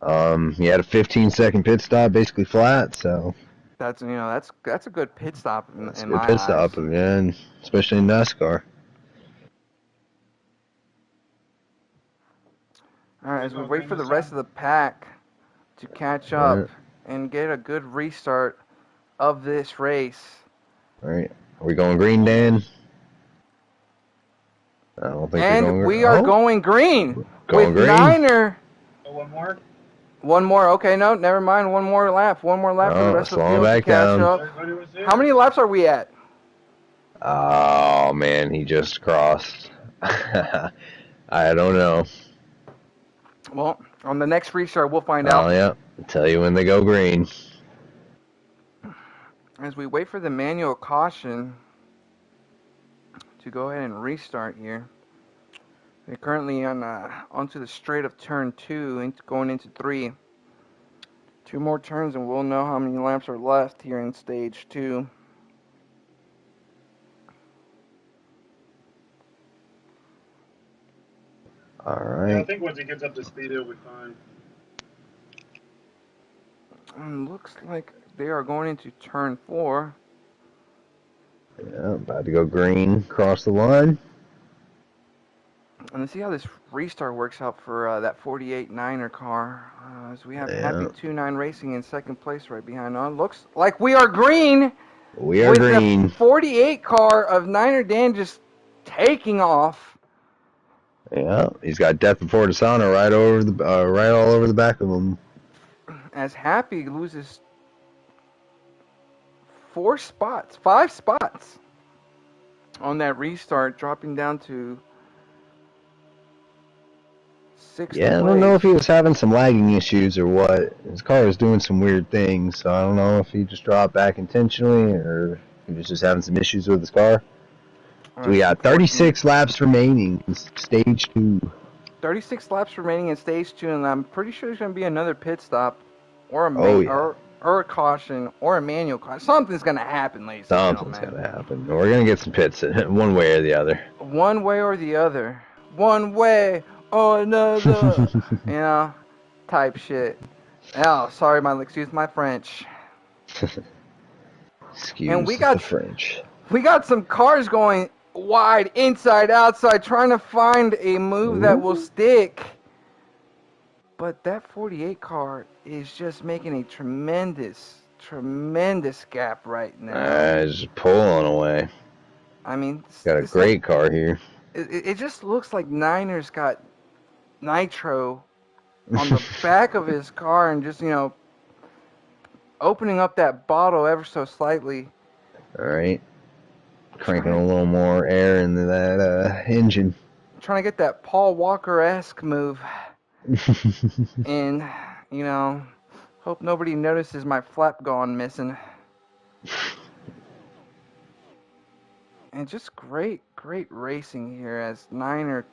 He had a 15-second pit stop, basically flat. So That's that's a good pit stop that's a in good my pit eyes. stop again, especially in NASCAR. All right, as we wait for the rest of the pack to catch up and get a good restart of this race. All right, are we going green, Dan? I don't think we're And going green. we are going green Going with green. Niner. Oh, one more? One more. Okay, no, never mind. One more lap. One more lap for the rest of the slowing field to back catch down. up. How many laps are we at? Oh man, he just crossed. I don't know. Well, on the next restart, we'll find out. Oh yeah, I'll tell you when they go green. As we wait for the manual caution to go ahead and restart here. We're currently on onto the straight of turn 2, going into 3. 2 more turns and we'll know how many laps are left here in stage 2. All right. Yeah, I think once he gets up to speed, he'll be fine. And looks like they are going into turn 4. Yeah, about to go green, cross the line. And let's see how this restart works out for that 48 Niner car. As we have Happy 29 Racing in second place right behind on. Looks like we are green. We are with green. The 48 car of Niner Dan just taking off. Yeah, he's got Death Before Dishonor right over the right all over the back of him. As Happy loses 5 spots on that restart, dropping down to 6th place. Yeah, I don't know if he was having some lagging issues or what. His car was doing some weird things, so I don't know if he just dropped back intentionally or he was just having some issues with his car. So we got 36 laps remaining in stage 2. 36 laps remaining in stage 2, and I'm pretty sure there's going to be another pit stop or a or a caution or a manual caution. Something's going to happen, ladies and gentlemen. Something's going to happen. We're going to get some pits one way or the other. One way or the other. One way or another. You know, type shit. Oh, sorry, excuse my French. Excuse the French. We got some cars going wide, inside, outside, trying to find a move that will stick. But that 48 car is just making a tremendous gap right now. Just pulling away. I mean, got a great car here. It just looks like Niner's got nitro on the back of his car and just, opening up that bottle ever so slightly. All right. Cranking a little more air into that engine. Trying to get that Paul Walker-esque move. And, hope nobody notices my flap gone missing. And just great racing here as Niner.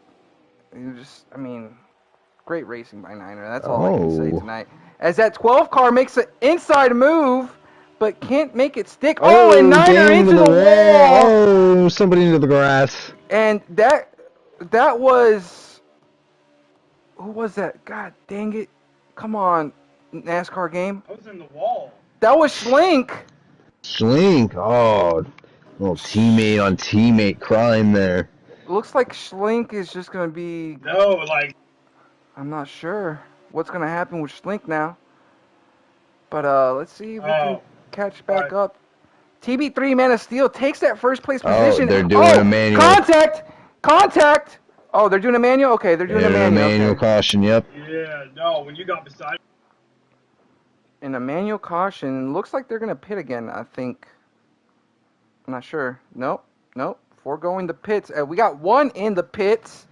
Great racing by Niner. That's all I can say tonight. As that 12 car makes an inside move, but can't make it stick. Oh, and Niner into the wall. Oh, somebody into the grass. And that was... Who was that? God dang it. Come on, NASCAR game. I was in the wall. That was Schlink. Oh, little teammate on teammate crime there. Looks like Schlink is just going to be... No, I'm not sure what's going to happen with Schlink now. But let's see if we can catch back up. TB3 Man of Steel takes that first place position. They're doing a manual. Contact! Oh, they're doing a manual? Okay, they're doing a manual. Caution, yep. Yeah, no, when you got beside... In a manual caution, looks like they're going to pit again, I think. I'm not sure. Nope. Foregoing the pits. We got one in the pits.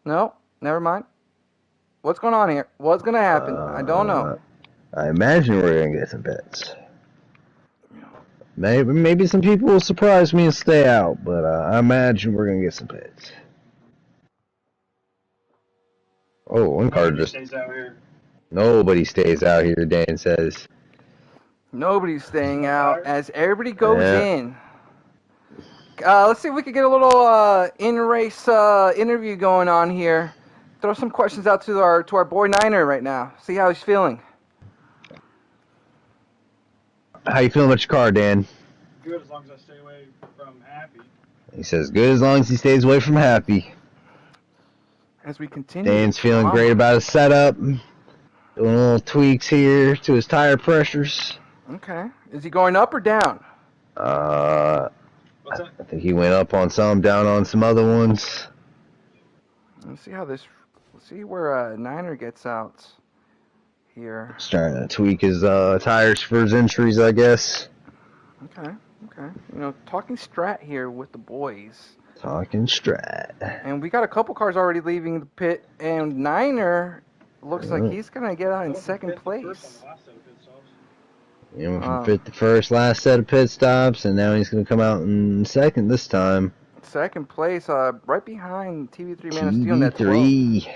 No, never mind. What's going on here? What's going to happen? I don't know. I imagine we're going to get some pits. Maybe some people will surprise me and stay out, but I imagine we're gonna get some pits. Oh, one car Nobody just stays out here. nobody stays out here. Dan says. Nobody's staying No out tires? as everybody goes Yeah. in. Let's see if we could get a little in-race interview going on here. Throw some questions out to our boy Niner right now. See how he's feeling. How you feeling about your car, Dan? Good as long as I stay away from Happy. He says good as long as he stays away from Happy. As we continue the Dan's feeling drama. great about his setup. Doing little tweaks here to his tire pressures. Okay. Is he going up or down? What's that? I think he went up on some, down on some other ones. Let's see how this. Let's see where Niner gets out here. He's trying to tweak his tires for his entries, I guess. Okay. Okay. You know, talking strat here with the boys. Talking strat. And we got a couple cars already leaving the pit, and Niner looks like he's gonna get out in second place. He went from fifth to first last set of pit stops, and now he's going to come out in second this time. Second place, right behind TV3 Man of Steel in that 12. TV3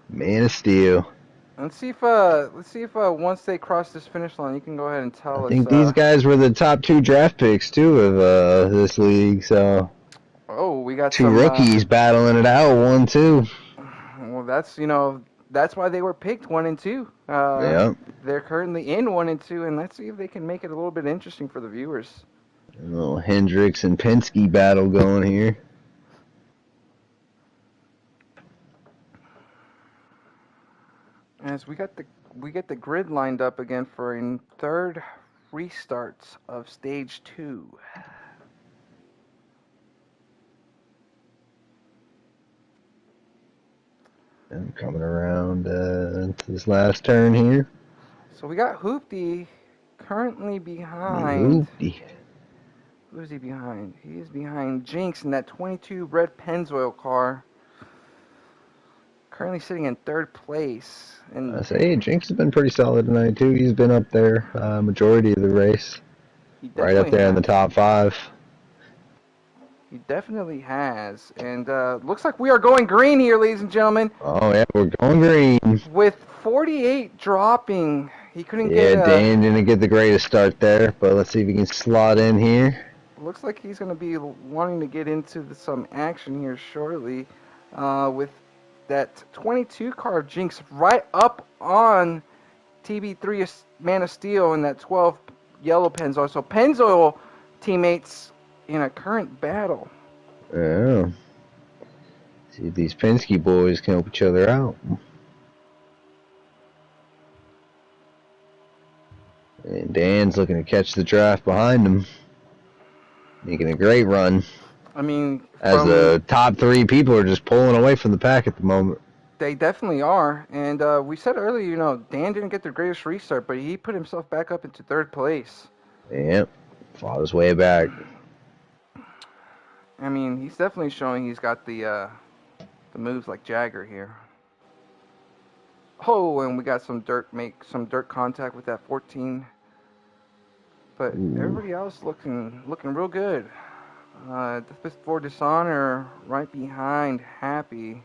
Man of Steel. Let's see if once they cross this finish line, you can go ahead and tell I us. think these guys were the top 2 draft picks too of this league. So oh, we got 2 some rookies battling it out, 1-2. Well, that's why they were picked 1 and 2. Yep. They're currently in 1 and 2, and let's see if they can make it a little bit interesting for the viewers. A little Hendricks and Penske battle going here. As we get the grid lined up again for a third restart of stage 2. And coming around to this last turn here. So we got Hoopty currently behind. Hoopty. Who is he behind? He is behind Jinx in that 22 red Pennzoil car. Currently sitting in third place. And I say Jinx has been pretty solid tonight too. He's been up there majority of the race. Right up there in the top 5. He definitely has. And looks like we are going green here, ladies and gentlemen. Oh, yeah, we're going green. With 48 dropping, he couldn't get... Yeah, Dan didn't get the greatest start there, but let's see if he can slot in here. Looks like he's going to be wanting to get into some action here shortly with that 22 car of Jinx right up on TB3 Man of Steel and that 12 yellow Pennzoil. So Pennzoil teammates in a current battle. Oh. See if these Penske boys can help each other out. And Dan's looking to catch the draft behind him. Making a great run. I mean, as the top 3 people are just pulling away from the pack at the moment. They definitely are. And we said earlier, Dan didn't get the greatest restart, but he put himself back up into third place. Yep. Fought his way back. I mean, he's definitely showing he's got the moves like Jagger here. Oh, and we got some dirt contact with that 14. But everybody else looking real good. For Dishonor right behind Happy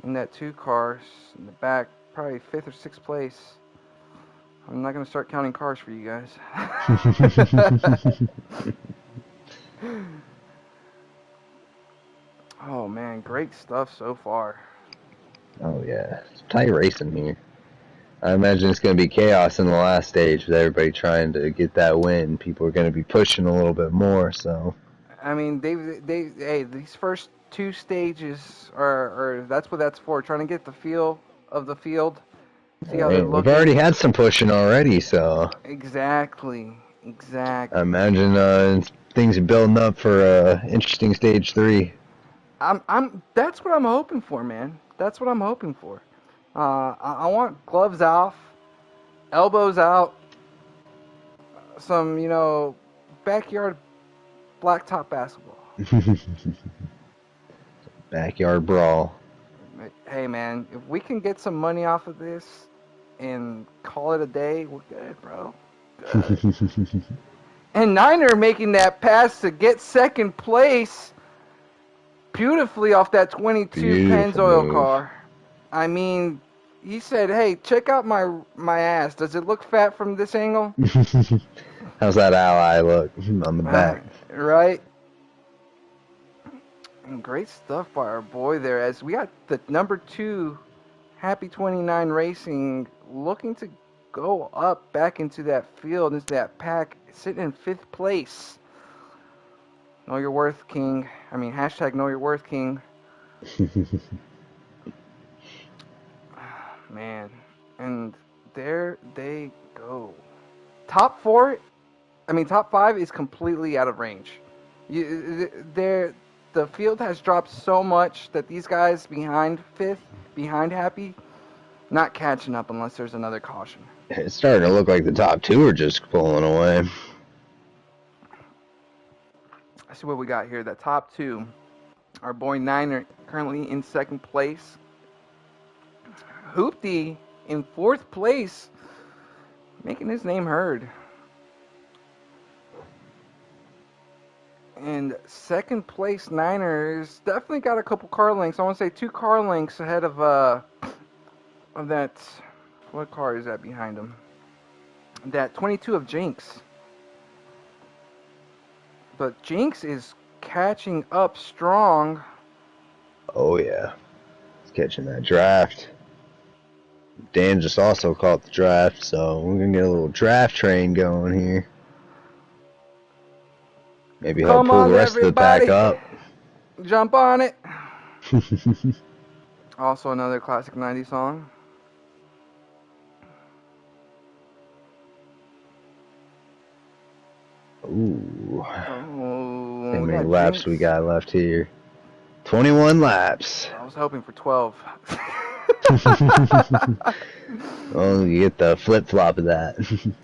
in that 2 cars in the back, probably 5th or 6th place. I'm not going to start counting cars for you guys. Oh man, great stuff so far. Oh yeah, it's tight racing here. I imagine it's going to be chaos in the last stage with everybody trying to get that win. People are going to be pushing a little bit more, so. I mean, these first 2 stages are that's what that's for, trying to get the feel of the field. See how they're looking. We've already had some pushing already, so. Exactly. I imagine things are building up for interesting stage 3. That's what I'm hoping for, man. That's what I'm hoping for. I want gloves off, elbows out, some, backyard blacktop basketball. Backyard brawl. Hey, man, if we can get some money off of this and call it a day, we're good, bro. And Niner making that pass to get second place beautifully off that 22 Beautiful Pennzoil move. car. I mean, he said, "Hey, check out my ass. Does it look fat from this angle?" How's that ally look on the back? Right. And great stuff by our boy there. As we got the number 2 Happy 29 Racing looking to go up back into that field, into that pack, sitting in 5th place. Know your worth, King. I mean, hashtag know your worth, King. Man. And there they go. Top 5 is completely out of range. The field has dropped so much that these guys behind 5th, behind Happy, not catching up unless there's another caution. It's starting to look like the top 2 are just pulling away. Let's see what we got here. The top 2. Our boy Niner currently in 2nd place. Hoopty in 4th place, making his name heard. And 2nd place Niners definitely got a couple car lengths. I want to say 2 car lengths ahead of that. What car is that behind him? That 22 of Jinx. But Jinx is catching up strong. Oh yeah, it's catching that draft. Dan just also caught the draft, so we're gonna get a little draft train going here. Maybe help Come pull the on, rest of the pack everybody. up. Jump on it. Also another classic 90s song. Ooh. Oh, How we many got laps Jinx. we got left here? 21 laps. I was hoping for 12. Oh, you get the flip-flop of that.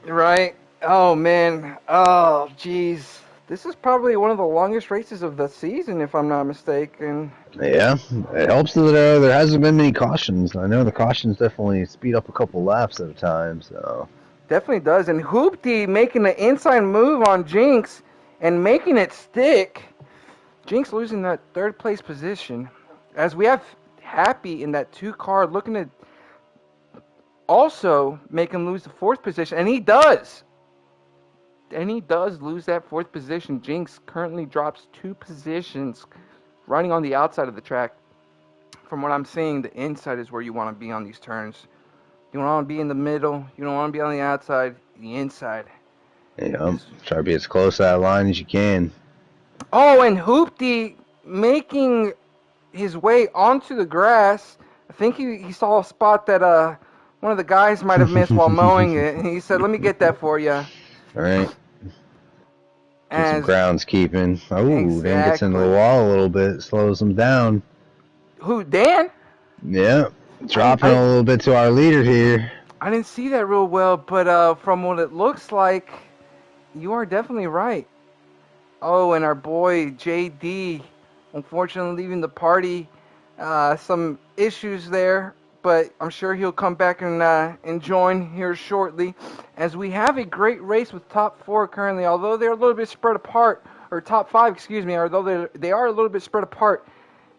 Right? Oh, man. Oh, jeez. This is probably one of the longest races of the season, if I'm not mistaken. Yeah, it helps that there hasn't been many cautions. I know the cautions definitely speed up a couple laps at a time, so... Definitely does. And Hoopty making the inside move on Jinx and making it stick. Jinx losing that 3rd place position. As we have Happy in that 2 car looking to also make him lose the 4th position. And he does. And he does lose that 4th position. Jinx currently drops 2 positions running on the outside of the track. From what I'm seeing, the inside is where you want to be on these turns. You don't want to be in the middle. You don't want to be on the outside. The inside. You know, try to be as close to that line as you can. Oh, and Hoopty making his way onto the grass. I think he saw a spot that one of the guys might have missed while mowing it. And he said, "Let me get that for you." All right. Get some As groundskeeping. Oh, Dan gets into the exactly. wall a little bit, slows him down. Who, Dan? Yeah, dropping a I little bit to our leader here. I didn't see that real well, but from what it looks like, you are definitely right. Oh, and our boy JD, unfortunately leaving the party. Some issues there, but I'm sure he'll come back and join here shortly. As we have a great race with top 4 currently, although they're a little bit spread apart, or top 5, excuse me, although they are a little bit spread apart.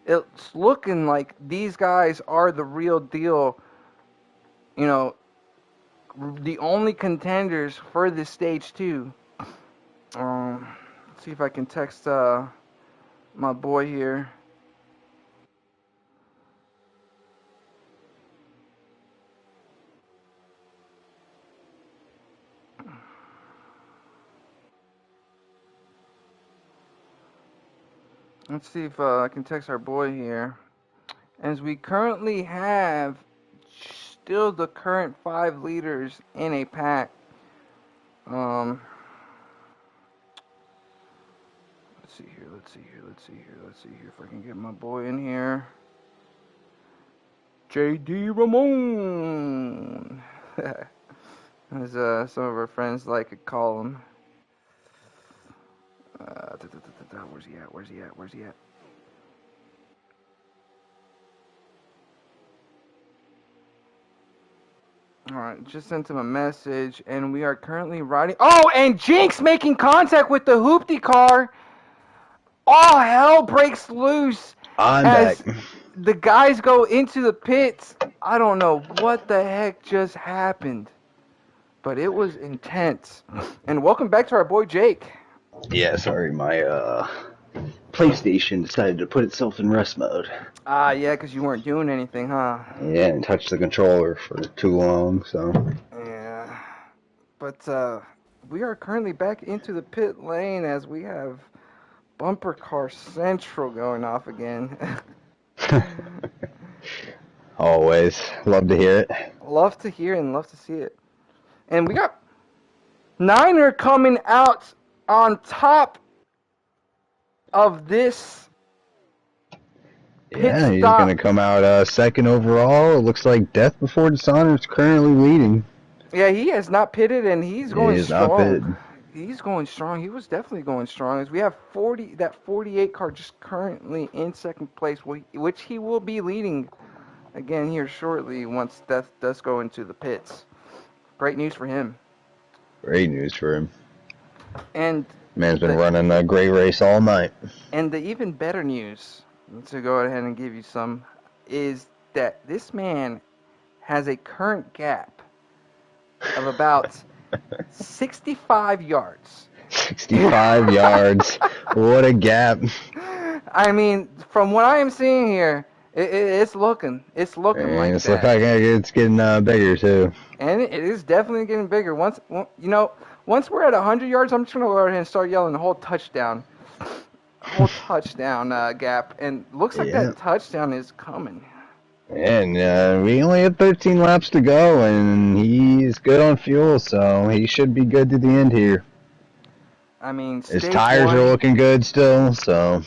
It's looking like these guys are the real deal. You know, the only contenders for this stage 2. Let's see if I can text my boy here. Let's see if I can text our boy here. As we currently have still the current 5 leaders in a pack. Let's see here, let's see here if I can get my boy in here. JD Ramon! As some of our friends like to call him. Where's he at? All right, just sent him a message, and we are currently riding. Oh, and Jinx making contact with the hoopty car. All hell breaks loose I'm back. as the guys go into the pits. I don't know what the heck just happened, but it was intense. And welcome back to our boy Jake. Yeah, sorry, my PlayStation decided to put itself in rest mode. Ah, yeah, because you weren't doing anything, huh? Yeah, and touched the controller for too long, so. Yeah. But we are currently back into the pit lane as we have Bumper Car Central going off again. Always. Love to hear it. Love to hear and love to see it. And we got Niner coming out on top of this pit Yeah, he's stop. going to come out second overall. It looks like Death Before Dishonor is currently leading. Yeah, he has not pitted and he's going He is not strong. pitted. He's going strong. He was definitely going strong. As we have 48 car just currently in second place, which he will be leading again here shortly once Death does go into the pits. Great news for him. Great news for him. And Man's been running a great race all night. And the even better news, to go ahead and give you some, is that this man has a current gap of about 65 yards. 65 yards. What a gap. I mean, from what I am seeing here, it's looking like It's that. look like it's getting bigger too. And it is definitely getting bigger. Once we're at 100 yards, I'm just gonna go ahead and start yelling the whole touchdown gap, and looks like that touchdown is coming. And we only have 13 laps to go, and he's good on fuel, so he should be good to the end here. I mean, his tires are looking good still, so.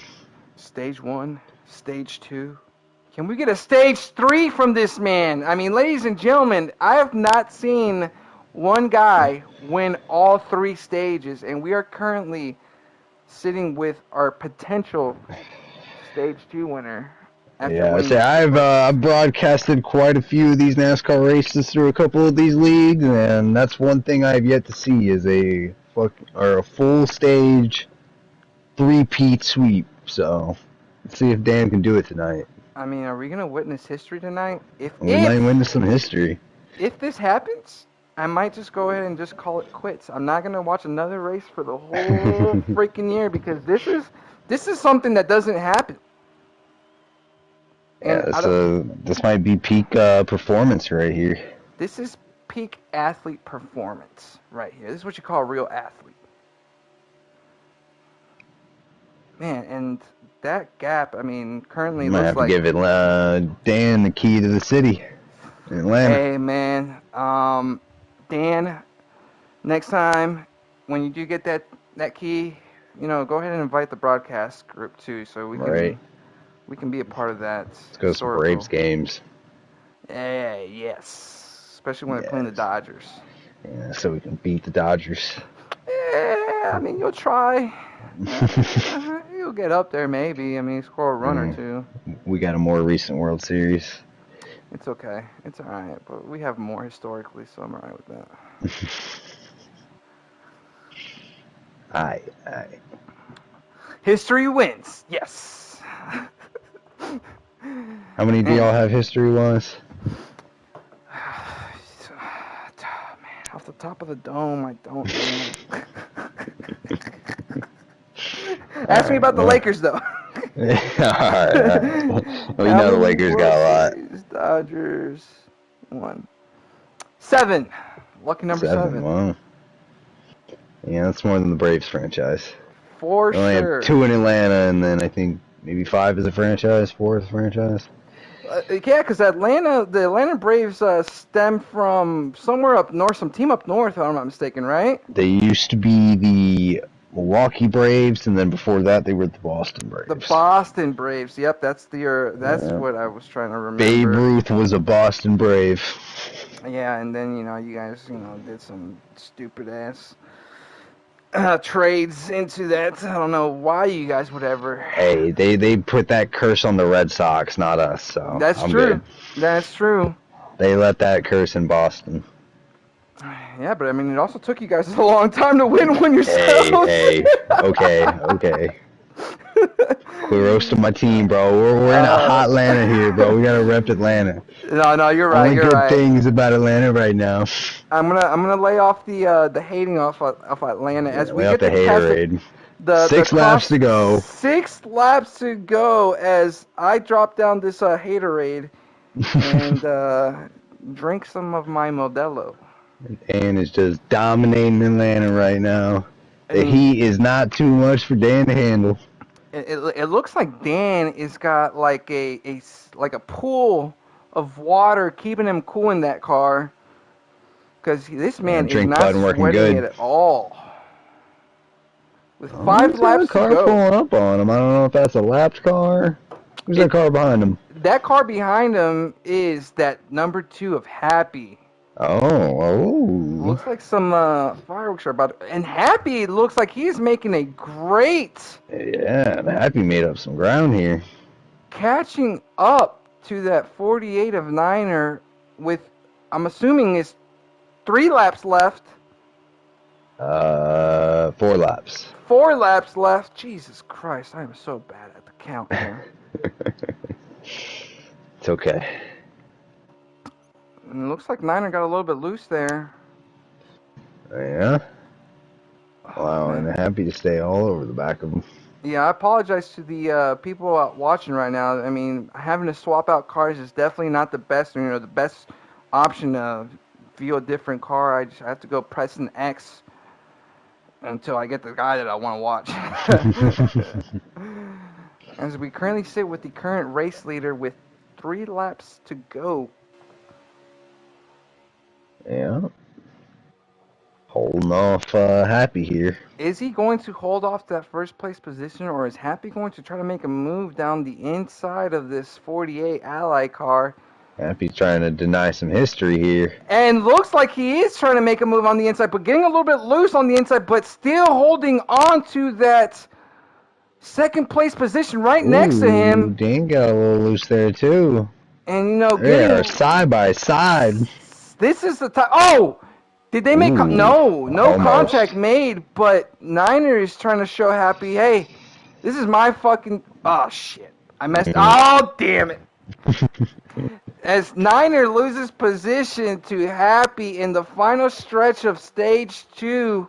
Stage 1, Stage 2. Can we get a Stage 3 from this man? I mean, ladies and gentlemen, I have not seen one guy win all 3 stages, and we are currently sitting with our potential Stage 2 winner. Yeah, so I've broadcasted quite a few of these NASCAR races through a couple of these leagues, and that's one thing I've yet to see is a full stage 3-peat sweep. So let's see if Dan can do it tonight. I mean, are we gonna witness history tonight? We might witness some history. If this happens, I might just go ahead and just call it quits. I'm not gonna watch another race for the whole freaking year because this is something that doesn't happen. And yeah, this might be peak performance right here. This is peak athlete performance right here. This is what you call a real athlete. Man, and that gap, I mean, currently you might looks have like... to give it Dan the key to the city in Atlanta. Hey, man. Dan, next time when you do get that key, go ahead and invite the broadcast group too so we can... We can be a part of that. Let's go to some Braves games. Yes. Especially when they're playing the Dodgers. Yeah, so we can beat the Dodgers. Yeah, I mean, you'll try. You'll get up there maybe. I mean, score a run or two. We got a more recent World Series. It's okay. It's all right. But we have more historically, so I'm all right with that. Aye. History wins. Yes. How many do y'all have history-wise? Man, off the top of the dome, I don't know. Ask me about the Lakers, though. All right. We know the Lakers got a lot. Dodgers, 1. 7. Lucky number 7. Wow. Yeah, that's more than the Braves franchise. For sure. We only have 2 in Atlanta, and then I think maybe 5 as a franchise, 4 as a franchise. Yeah, because the Atlanta Braves stem from somewhere up north, some team up north, if I'm not mistaken, right? They used to be the Milwaukee Braves, and then before that, they were the Boston Braves. The Boston Braves. Yep, that's what I was trying to remember. Babe Ruth was a Boston Brave. Yeah, and then you guys did some stupid ass trades into that. I don't know why you guys would ever. Hey, they put that curse on the Red Sox, not us. So that's true. Good. That's true. They let that curse in Boston. Yeah, but I mean, it also took you guys a long time to win one Hey, yourselves. hey. Okay. Quit roasting my team, bro. We're in a hot Atlanta here, bro. We gotta rep Atlanta. No, you're right. Only You're good right. things about Atlanta right now. I'm gonna lay off the hating off Atlanta Yeah, as lay we off get the to cast haterade. the 6 laps cross. to go. 6 laps to go as I drop down this haterade and drink some of my Modelo. And is just dominating Atlanta right now. I The mean, heat is not too much for Dan to handle. it looks like Dan is got like like a pool of water keeping him cool in that car because this man is Drink not button working sweating good. it at all. With Oh, five he's got a laps to car go. pulling up on him. I don't know if that's a lapped car. Who's that It car behind him? That car behind him is that number 2 of Happy. Oh. Looks like some fireworks are about to, and Happy looks like he's making a great Yeah, Happy made up some ground here. catching up to that 48 of Niner with, I'm assuming, is 3 laps left. 4 laps. 4 laps left. Jesus Christ, I am so bad at the count here. It's okay. And it looks like Niner got a little bit loose there. Yeah. Oh, Wow, and man. Happy to stay all over the back of him. Yeah, I apologize to the people watching right now. I mean, having to swap out cars is definitely not the best, the best option to view a different car. I just have to go press an X until I get the guy that I want to watch. As we currently sit with the current race leader with 3 laps to go. Yeah. Holding off Happy here. Is he going to hold off that first place position, or is Happy going to try to make a move down the inside of this 48 Ally car? Happy's trying to deny some history here. And looks like he is trying to make a move on the inside, but getting a little bit loose on the inside, but still holding on to that second place position right next to him. Dan got a little loose there too. And, They are getting... side by side. This is the time... Oh! Did they make... No almost. contact made, but Niner is trying to show Happy, hey, this is my fucking... Oh, shit. I messed... Oh, damn it. As Niner loses position to Happy in the final stretch of stage 2.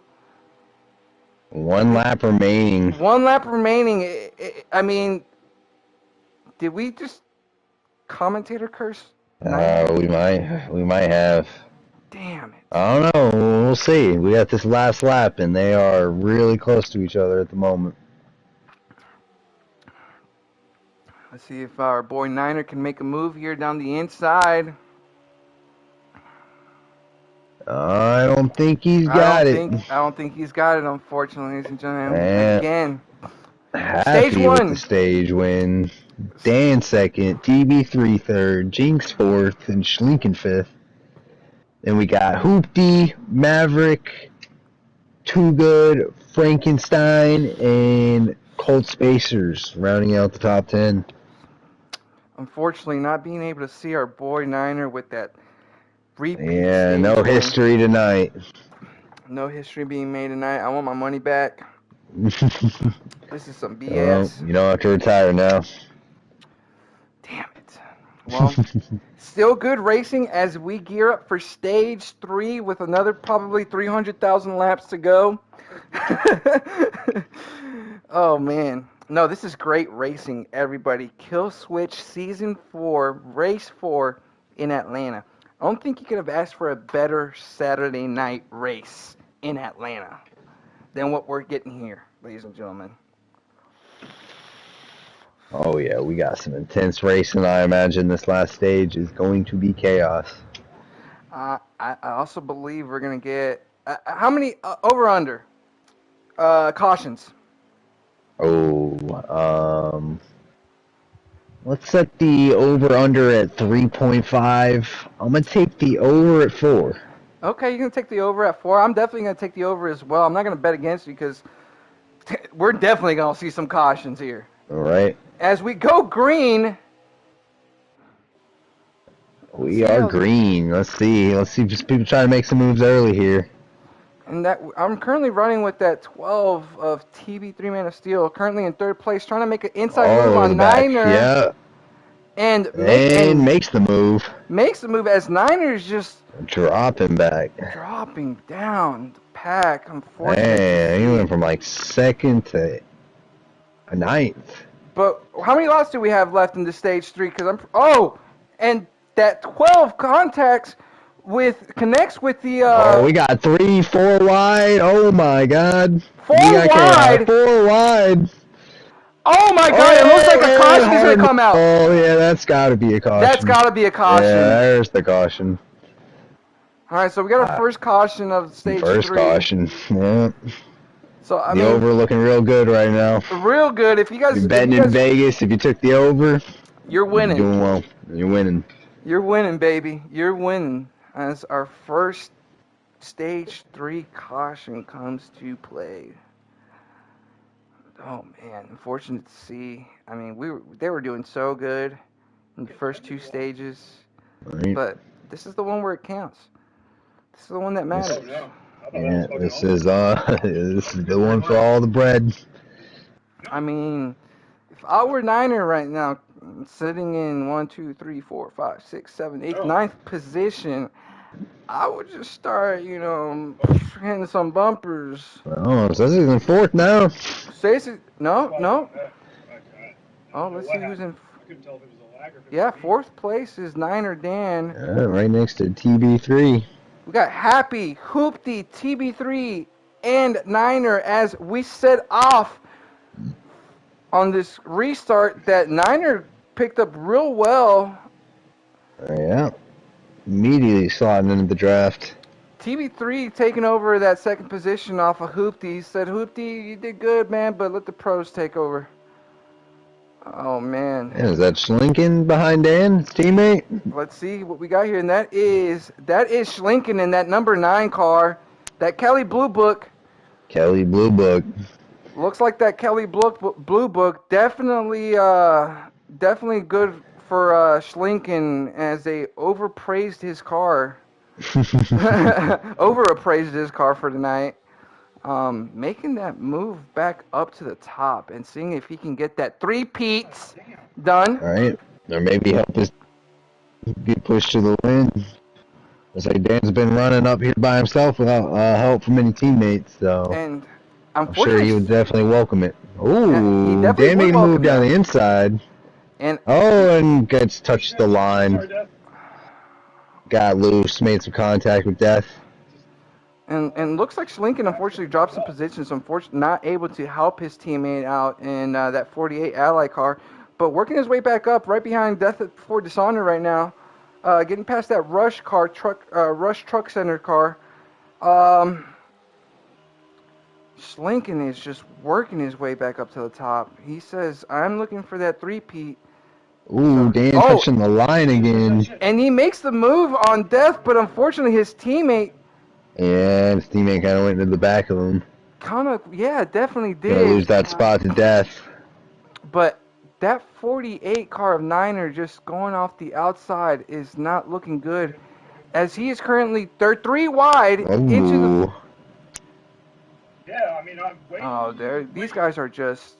1 lap remaining. 1 lap remaining. I mean, did we just commentator curse? We might have. Damn it. I don't know. We'll see. We got this last lap, and they are really close to each other at the moment. Let's see if our boy Niner can make a move here down the inside. I don't think he's got it. I don't think he's got it, unfortunately, ladies and gentlemen. Man. Again. Happy Stage 1. with the stage win. Dan second, TB3 third, Jinx fourth, and Schlinken fifth. Then we got Hoopty, Maverick, Too Good, Frankenstein, and Cold Spacers rounding out the top 10. Unfortunately, not being able to see our boy Niner with that repeat. Yeah, no win. history tonight. No history being made tonight. I want my money back. This is some BS. Well, you don't have to retire now. Damn it. Well, still good racing as we gear up for stage 3 with another probably 300,000 laps to go. Oh, man. No, this is great racing, everybody. KillSwitch Season 4, Race 4 in Atlanta. I don't think you could have asked for a better Saturday night race in Atlanta than what we're getting here, ladies and gentlemen. Oh yeah, we got some intense racing. I imagine this last stage is going to be chaos. I also believe we're going to get... how many over-under cautions? Let's set the over-under at 3.5. I'm going to take the over at 4. Okay, you're going to take the over at 4. I'm definitely going to take the over as well. I'm not going to bet against you because we're definitely going to see some cautions here. All right. As we go green, We are green. Let's see. Let's see if just people trying to make some moves early here. And that I'm currently running with that 12 of TB3 Man of Steel, currently in third place, trying to make an inside move Oh, the on back. Niner, Yeah. and Makes the move. makes the move as Niner's just Dropping back. dropping down the pack. Unfortunate to Man, he see. went from like second to a ninth. But how many laps do we have left in the stage 3? Because and that 12 contacts connects with the We got 3, 4 wide. Oh my God. 4 We got chaos. wide. 4 wide. Oh my God! It looks like a Oh, caution is gonna come out. Oh yeah, that's got to be a caution. That's got to be a caution. Yeah, there's the caution. All right, so we got our first caution of stage 3. First caution. Yeah. So I The mean, over looking real good right now. real good. If you guys, You're betting in Vegas. If you took the over, you're winning. You're doing well. You're winning. You're winning, baby. You're winning. As our first stage 3 caution comes to play. Oh man, unfortunate to see. I mean, they were doing so good in the first 2 stages, Right. but this is the one where it counts. This is the one that matters. Yeah, this is the one for all the bread. I mean, if I were Niner right now, sitting in 1, 2, 3, 4, 5, 6, 7, 8, 9th position, I would just start, hitting some bumpers. Oh, so this is in fourth now. No. Oh, let's see who's in. Yeah, 4th place is Niner Dan. Right next to TB3. We got Happy, Hoopty, TB3, and Niner as we set off on this restart that Niner picked up real well. Yeah. Immediately sliding into the draft. TB3 taking over that second position off of Hoopty. He said, Hoopty, you did good, man, but let the pros take over. Oh, man. Yeah, is that Schlinken behind Dan, his teammate? Let's see what we got here. And that is Schlinken in that number 9 car. That Kelly Blue Book. Kelly Blue Book. Looks like that Kelly Blue Book definitely good for Schlinken as they overpraised his car. Overappraised his car for tonight. Making that move back up to the top and seeing if he can get that 3-peats done. All right. Or maybe help us get pushed to the win. Looks like Dan's been running up here by himself without help from any teammates, so and I'm sure he would definitely welcome it. Ooh, yeah, Dan made a move down the inside. And gets touched the line. Got loose, made some contact with Death. And looks like Schlinken unfortunately dropped some positions, unfortunately not able to help his teammate out in that 48 Ally car, but working his way back up right behind Death for Dishonor right now, getting past that Rush Truck Center car. Schlinken is just working his way back up to the top. He says, I'm looking for that 3-peat. Ooh, Dan touching the line again. And he makes the move on Death, but unfortunately his teammate... Yeah, his teammate kind of went into the back of him. Definitely did. Gonna lose that spot to Death. But that 48 car of Niner just going off the outside is not looking good, as he is currently 3 wide into the... Yeah, I mean, I'm waiting. These guys are just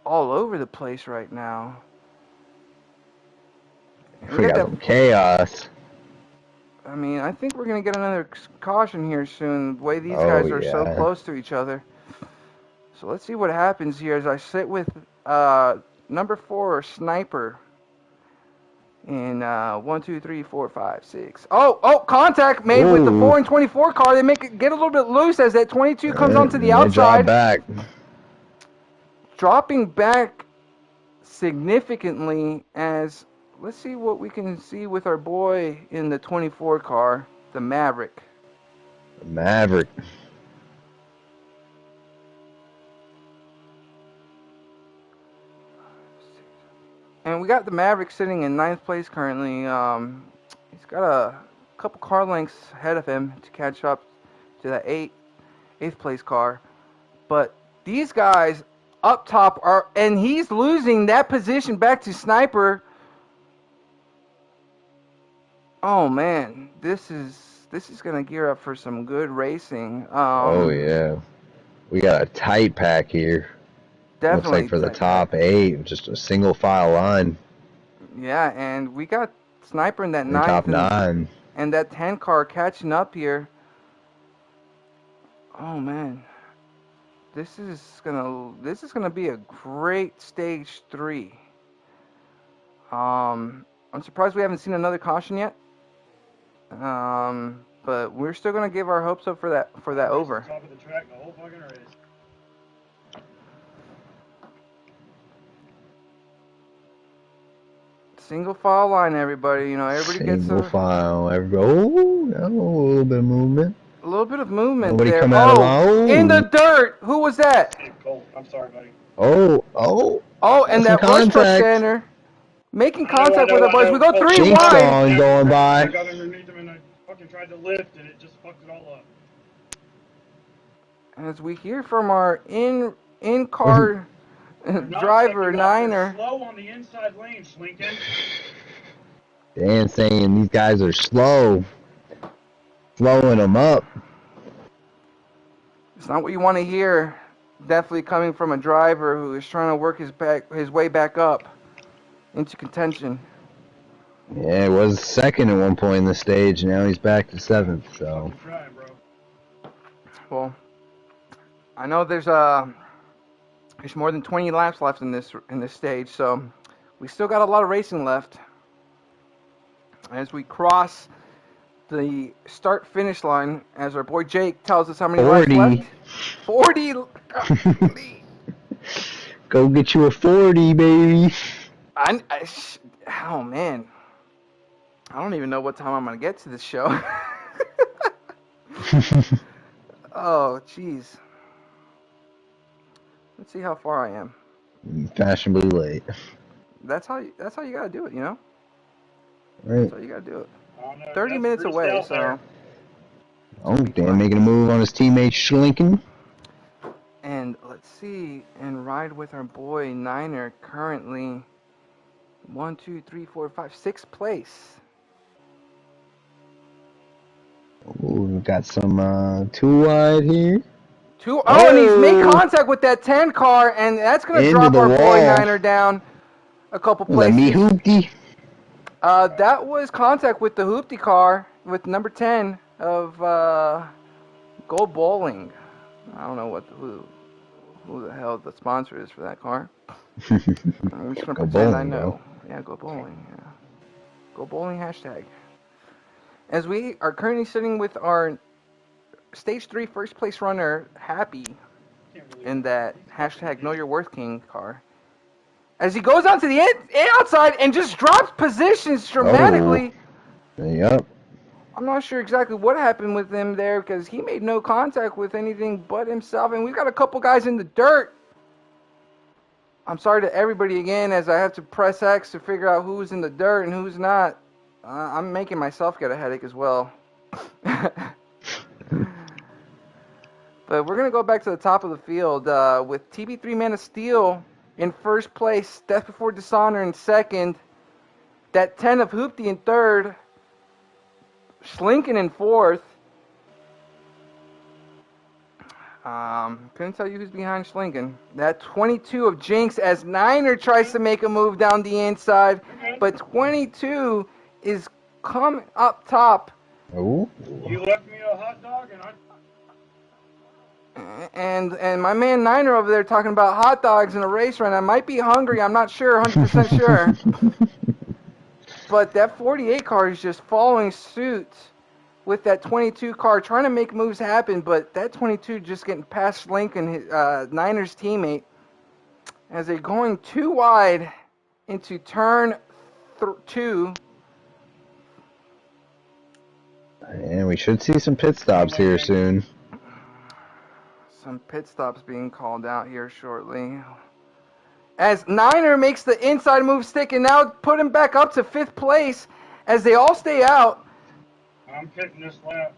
all over the place right now. We got some chaos. I mean, I think we're going to get another caution here soon, the way these guys are so close to each other. So let's see what happens here as I sit with number 4, Sniper. In 1, 2, 3, 4, 5, 6. Oh! Contact made with the 4 and 24 car. They make it get a little bit loose as that 22 comes onto the outside. Dropping back significantly as let's see what we can see with our boy in the 24 car, the Maverick. And we got the Maverick sitting in 9th place currently. He's got a couple car lengths ahead of him to catch up to that 8th place car. But these guys up top are, and he's losing that position back to Sniper. Oh man, this is gonna gear up for some good racing. Oh yeah, we got a tight pack here. Looks like Definitely for the tight pack. top 8, just a single file line. Yeah, and we got Sniper in that In top ninth and 9. that 10 car catching up here. Oh man, this is gonna be a great stage 3. I'm surprised we haven't seen another caution yet. But we're still gonna give our hopes up for that over. Top of the track the whole fucking race. Single file line, everybody. You know, everybody gets Single file. Oh, no, a little bit of movement. a little bit of movement Nobody there. come out of Oh, in the line. dirt. Who was that? Hey, Cole, I'm sorry, buddy. Oh, and Some that rush truck contact. standard making I contact with know, our boys. We go Cole, 3 Jinx wide. on going I by. got underneath him and I fucking tried to lift and it just fucked it all up. As we hear from our in-car driver, They're Niner. slow on the inside lane, Slinkin. Dan saying these guys are slow. Slowing them up. It's not what you want to hear. Definitely coming from a driver who is trying to work his way back up into contention. Yeah, it was second at one point in the stage. Now he's back to 7th. So. Fucking trying, bro. Well, I know there's more than 20 laps left in this stage, so we still got a lot of racing left. As we cross the start-finish line, as our boy Jake tells us how many 40. laps left. 40. Go get you a 40, baby. Oh man, I don't even know what time I'm gonna get to this show. Oh jeez. Let's see how far I am. Fashionably late. That's how you gotta do it, you know. Right. That's how you gotta do it. Oh, no, 30 minutes away, so. Oh, Dan making a move on his teammate Schlinken. And let's see, and ride with our boy Niner currently 1, 2, 3, 4, 5, 6th place. Oh, we've got some 2 wide here. And he's made contact with that 10 car, and that's gonna drop our boy Niner down a couple places. Let me hoopty. That was contact with the hoopty car with number 10 of Go Bowling. I don't know who the hell the sponsor is for that car. I'm just gonna Go pretend bowling, I know. bro. Yeah, Go Bowling. Yeah. Go Bowling hashtag. As we are currently sitting with our stage 3 first place runner, Happy, in that hashtag Know Your Worth King car. As he goes out to the outside and just drops positions dramatically. Yep. I'm not sure exactly what happened with him there because he made no contact with anything but himself. And we've got a couple guys in the dirt. I'm sorry to everybody again as I have to press X to figure out who's in the dirt and who's not. I'm making myself get a headache as well. But we're going to go back to the top of the field with TB3 Man of Steel in first place, Death Before Dishonor in second, that 10 of Hoopty in third, Schlinken in fourth. Couldn't tell you who's behind Schlinken. That 22 of Jinx as Niner tries to make a move down the inside, but 22 is coming up top. Oh. You left me a hot dog and And my man Niner over there talking about hot dogs in a race run. I might be hungry. I'm not sure, 100% sure. But that 48 car is just following suit with that 22 car, trying to make moves happen. But that 22 just getting past Lincoln, Niner's teammate, as they're going too wide into turn 2. And we should see some pit stops here soon. Some pit stops being called out here shortly. As Niner makes the inside move stick and now put him back up to 5th place as they all stay out. I'm pitting this lap.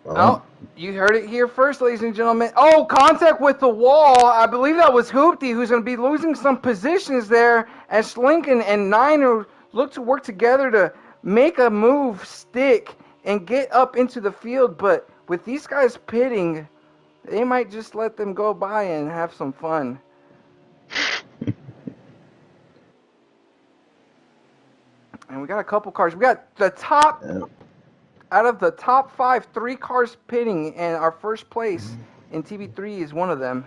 Oh, you heard it here first, ladies and gentlemen. Oh, contact with the wall. I believe that was Hoopty who's going to be losing some positions there as Lincoln and Niner look to work together to make a move, stick, and get up into the field. But with these guys pitting, they might just let them go by and have some fun. And we got a couple cars. We got the top, out of the top 5, 3 cars pitting, and our first place in TB3 is one of them.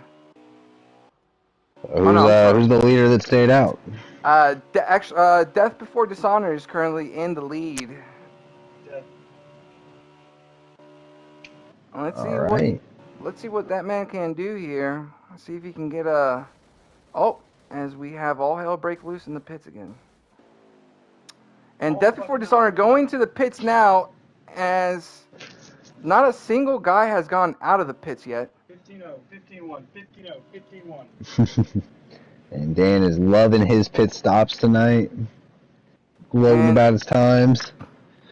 Oh, no, I'm sorry. Who's the leader that stayed out? Death Before Dishonor is currently in the lead. Let's see what that man can do here. Let's see if he can get a... Oh, as we have all hell break loose in the pits again. And Death Before Dishonor going to the pits now, as not a single guy has gone out of the pits yet. 15-0, 15-1, 15-0, 15-1. And Dan is loving his pit stops tonight. Gloating about his times.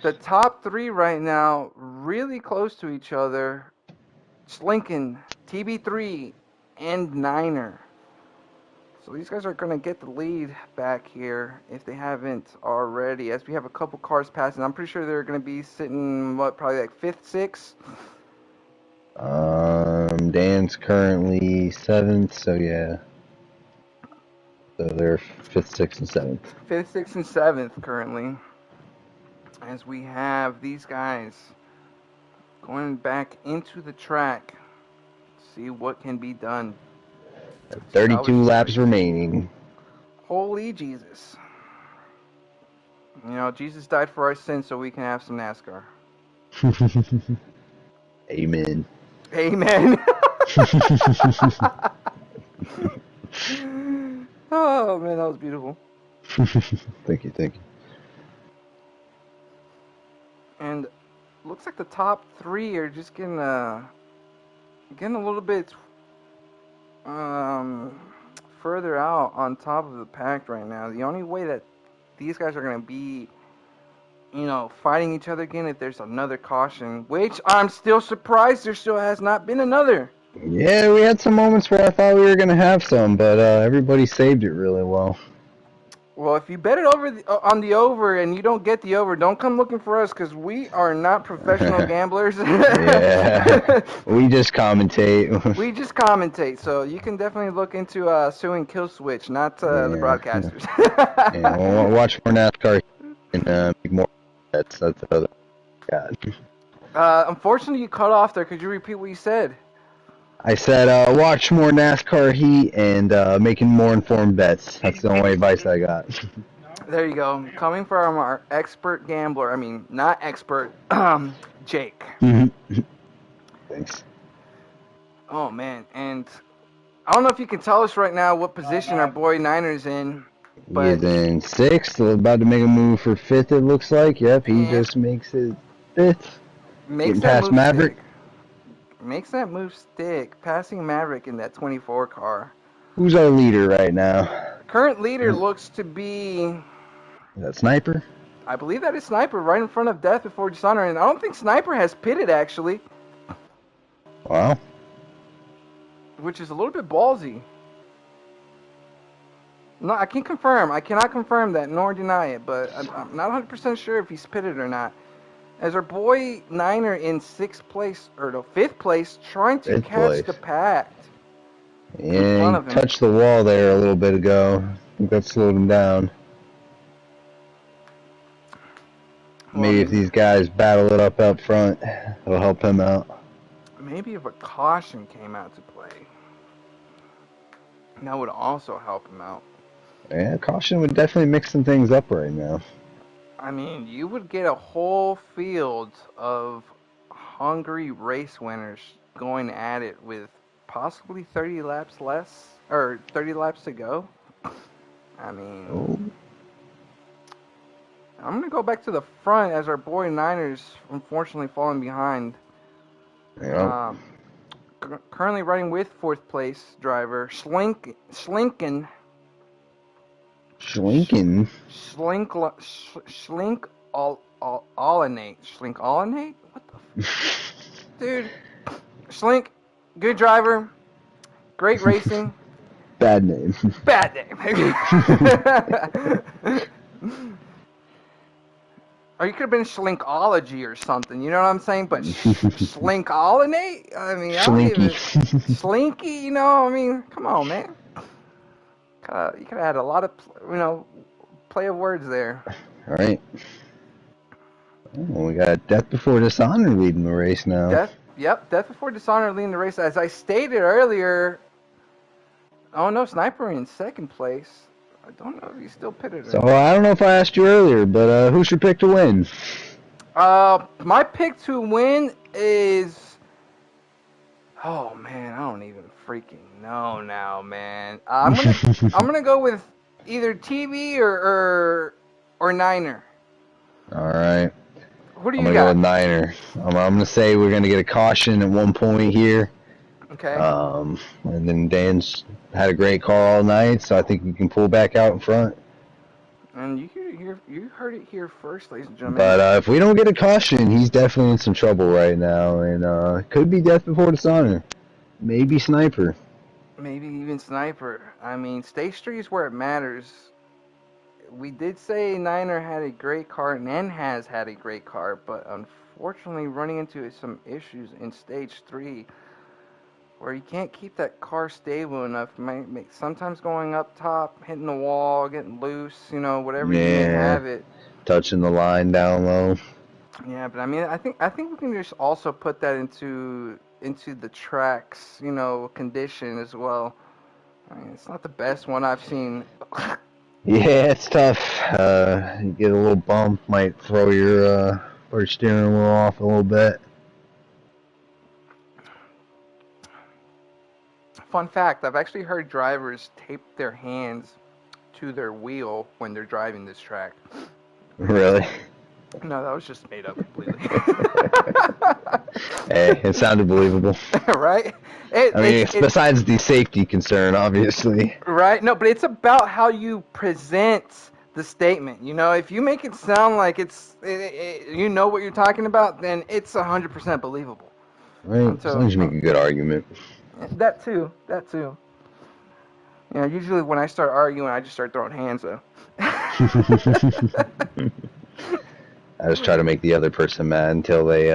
The top 3 right now, really close to each other. Slinkin, TB3, and Niner. So these guys are going to get the lead back here if they haven't already, as we have a couple cars passing. I'm pretty sure they're going to be sitting, probably like 5th, 6th? Dan's currently 7th, so yeah. So they're 5th, 6th, and 7th. 5th, 6th, and 7th currently. As we have these guys going back into the track. See what can be done. 32 laps remaining. Holy Jesus. You know, Jesus died for our sins so we can have some NASCAR. Amen. Amen. Oh, man, that was beautiful. Thank you. And looks like the top 3 are just getting a little bit further out on top of the pack right now. The only way that these guys are going to be, fighting each other again if there's another caution, which I'm still surprised there still has not been another. Yeah, we had some moments where I thought we were going to have some, but everybody saved it really well. Well, if you bet it on the over and you don't get the over, don't come looking for us because we are not professional gamblers. Yeah, we just commentate. We just commentate, so you can definitely look into suing KillSwitch, not the broadcasters. Yeah, we'll watch more NASCAR and make more bets. That's the other. God. Unfortunately, you cut off there. Could you repeat what you said? I said, watch more NASCAR heat and making more informed bets. That's the only advice I got. There you go. Coming from our expert gambler. I mean, not expert, Jake. Thanks. Oh, man. And I don't know if you can tell us right now what position our boy Niner's in. But he is in 6th, about to make a move for 5th, it looks like. Yep, he just makes it 5th. Getting past Maverick. Makes that move stick, passing Maverick in that 24 car. Who's our leader right now? Current leader looks to be... Is that Sniper? I believe that is Sniper, right in front of Death Before Dishonor, and I don't think Sniper has pitted, actually. Wow. Which is a little bit ballsy. No, I can't confirm. I cannot confirm that, nor deny it, but I'm not 100% sure if he's pitted or not. As our boy Niner in 5th place, trying to catch the pack. Yeah, he touched the wall there a little bit ago. I think that slowed him down. Maybe if these guys battle it up front, it'll help him out. Maybe if a caution came out to play, that would also help him out. Yeah, caution would definitely mix some things up right now. I mean, you would get a whole field of hungry race winners going at it with possibly 30 laps less, or 30 laps to go. I mean, I'm going to go back to the front as our boy Niner's unfortunately falling behind. Yeah. Currently riding with 4th place driver, Slinkin. Schlinken? Slinkolinate? What the dude, Slink, good driver, great racing. Bad name. Bad name. Or you could have been Schlinkology or something, you know what I'm saying? But Schlinkolinate? I mean, I don't Schlinky. even... Slinky, you know? I mean, come on, man. You could have had a lot of, play of words there. All right. Oh, we got Death Before Dishonor leading the race now. Death Before Dishonor leading the race. As I stated earlier, oh no, Sniper in second place. I don't know if he's still pitted or So not. I don't know if I asked you earlier, but who's your pick to win? My pick to win is... Oh man, I don't even freaking know now, man. I'm gonna go with either TV or Niner. All right. Who do I'm you going to go with got? Niner. I'm going to say we're going to get a caution at one point here. Okay. And then Dan's had a great car all night, so I think we can pull back out in front. And you heard it here first, ladies and gentlemen. But if we don't get a caution, he's definitely in some trouble right now. And it could be Death Before Dishonor. Maybe Sniper. Maybe even Sniper. I mean, State Street is where it matters. We did say Niner had a great car and has had a great car, but unfortunately running into some issues in Stage 3 where you can't keep that car stable enough. Sometimes going up top, hitting the wall, getting loose, whatever you may have it. Touching the line down low. Yeah, but I mean, I think we can just also put that into the track's, condition as well. I mean, it's not the best one I've seen. Yeah, it's tough. You get a little bump, might throw your steering wheel off a little bit. Fun fact, I've actually heard drivers tape their hands to their wheel when they're driving this track. Really? No, that was just made up completely. Hey, it sounded believable. Right? Besides the safety concern, obviously. Right? No, but it's about how you present the statement. If you make it sound like you know what you're talking about, then it's 100% believable. Right, as long as you make a good argument. That too. Usually when I start arguing, I just start throwing hands, though. I just try to make the other person mad until they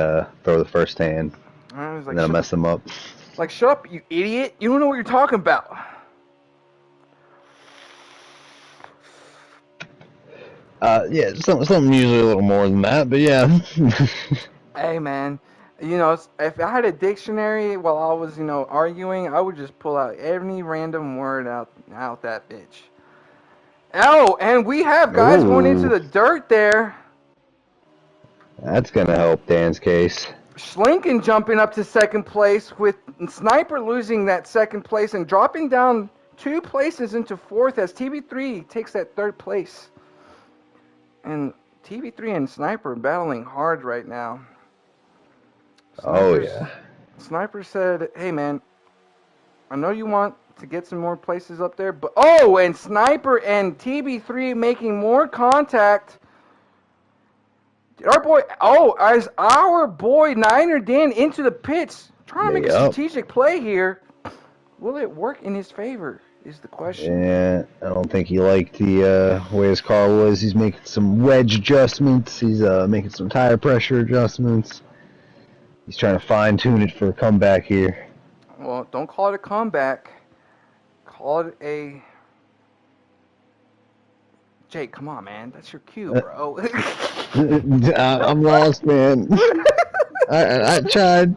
throw the first hand. And then I mess them up. Like, shut up, you idiot. You don't know what you're talking about. Yeah, something usually a little more than that, but yeah. Hey, man. If I had a dictionary while I was, arguing, I would just pull out any random word out that bitch. Oh, and we have guys going into the dirt there. That's going to help Dan's case. Schlinken jumping up to second place with Sniper losing that second place and dropping down 2 places into fourth as TB3 takes that third place. And TB3 and Sniper battling hard right now. Sniper said, hey, man, I know you want to get some more places up there, but... Oh, and Sniper and TB3 making more contact. As our boy Niner Dan into the pits, trying to make a strategic play here. Will it work in his favor, is the question. Yeah, I don't think he liked the way his car was. He's making some wedge adjustments. He's making some tire pressure adjustments. He's trying to fine-tune it for a comeback here. Well, don't call it a comeback. Call it a... Jake, come on, man. That's your cue, bro. I'm lost, man. I tried.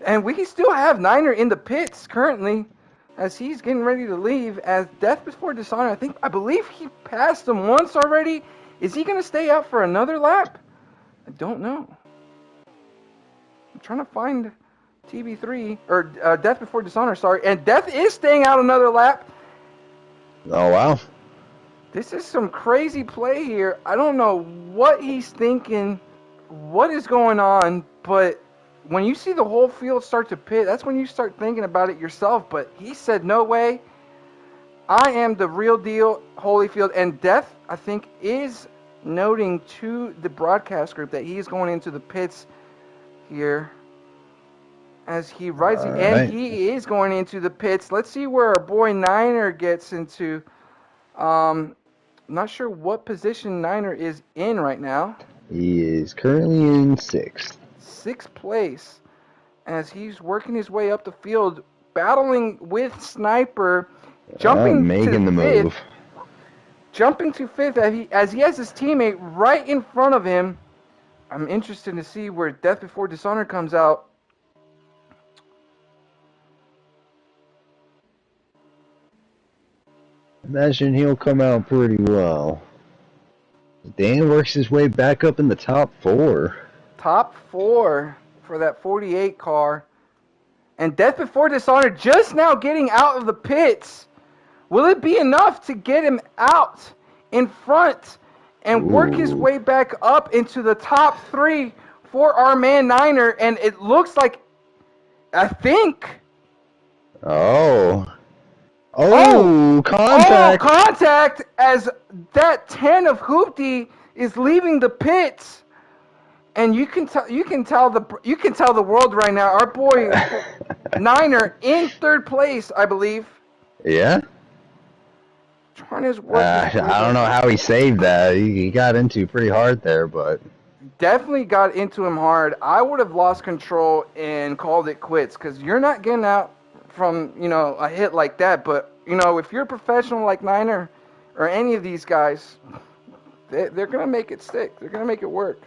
And we still have Niner in the pits currently as he's getting ready to leave as Death Before Dishonor. I believe he passed him once already. Is he going to stay out for another lap? I don't know. I'm trying to find TB3 or Death Before Dishonor, sorry. And Death is staying out another lap. Oh, wow. This is some crazy play here. I don't know what he's thinking, what is going on, but when you see the whole field start to pit, that's when you start thinking about it yourself. But he said, no way. I am the real deal, Holyfield. And Death, I think, is noting to the broadcast group that he's going into the pits here as he rides. And he is going into the pits. Let's see where our boy Niner gets into. Not sure what position Niner is in right now. He is currently in 6th. 6th place as he's working his way up the field, battling with Sniper, jumping Making to the 5th. move. Jumping to 5th as he has his teammate right in front of him. I'm interested to see where Death Before Dishonor comes out. Imagine he'll come out pretty well. Dan works his way back up in the top 4. Top 4 for that 48 car. And Death Before Dishonor just now getting out of the pits. Will it be enough to get him out in front and work his way back up into the top 3 for our man Niner? And it looks like, I think. Oh, Oh, contact. contact as that 10 of Hoopty is leaving the pits. And you can tell the world right now, our boy Niner in 3rd place, I believe. Yeah? Trying his work. I don't know how he saved that. He got into pretty hard there, but definitely got into him hard. I would have lost control and called it quits because you're not getting out from, a hit like that. But, if you're a professional like Niner or any of these guys, they're going to make it stick. They're going to make it work.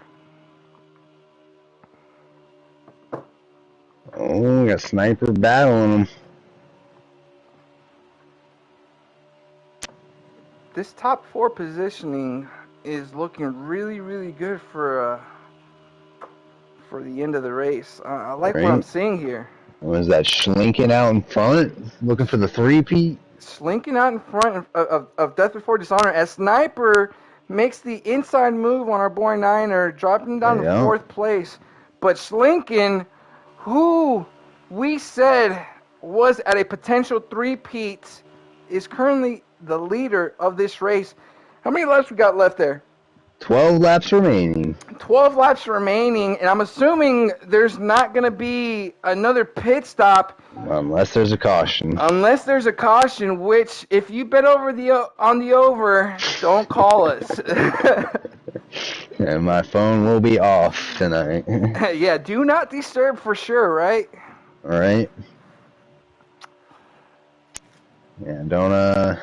we got Sniper battling him. This top 4 positioning is looking really, really good for the end of the race. I like what I'm seeing here. Was that Schlinken out in front, looking for the 3-peat? Slinking out in front of Death Before Dishonor as Sniper makes the inside move on our boy Niner, dropping down to 4th place. But Schlinken, who we said was at a potential 3-peat, is currently the leader of this race. How many laps we got left there? 12 laps remaining. 12 laps remaining, and I'm assuming there's not going to be another pit stop. Unless there's a caution. Unless there's a caution, which, if you bet over on the over, don't call us. And my phone will be off tonight. Yeah, do not disturb for sure, right? All right. Yeah, don't,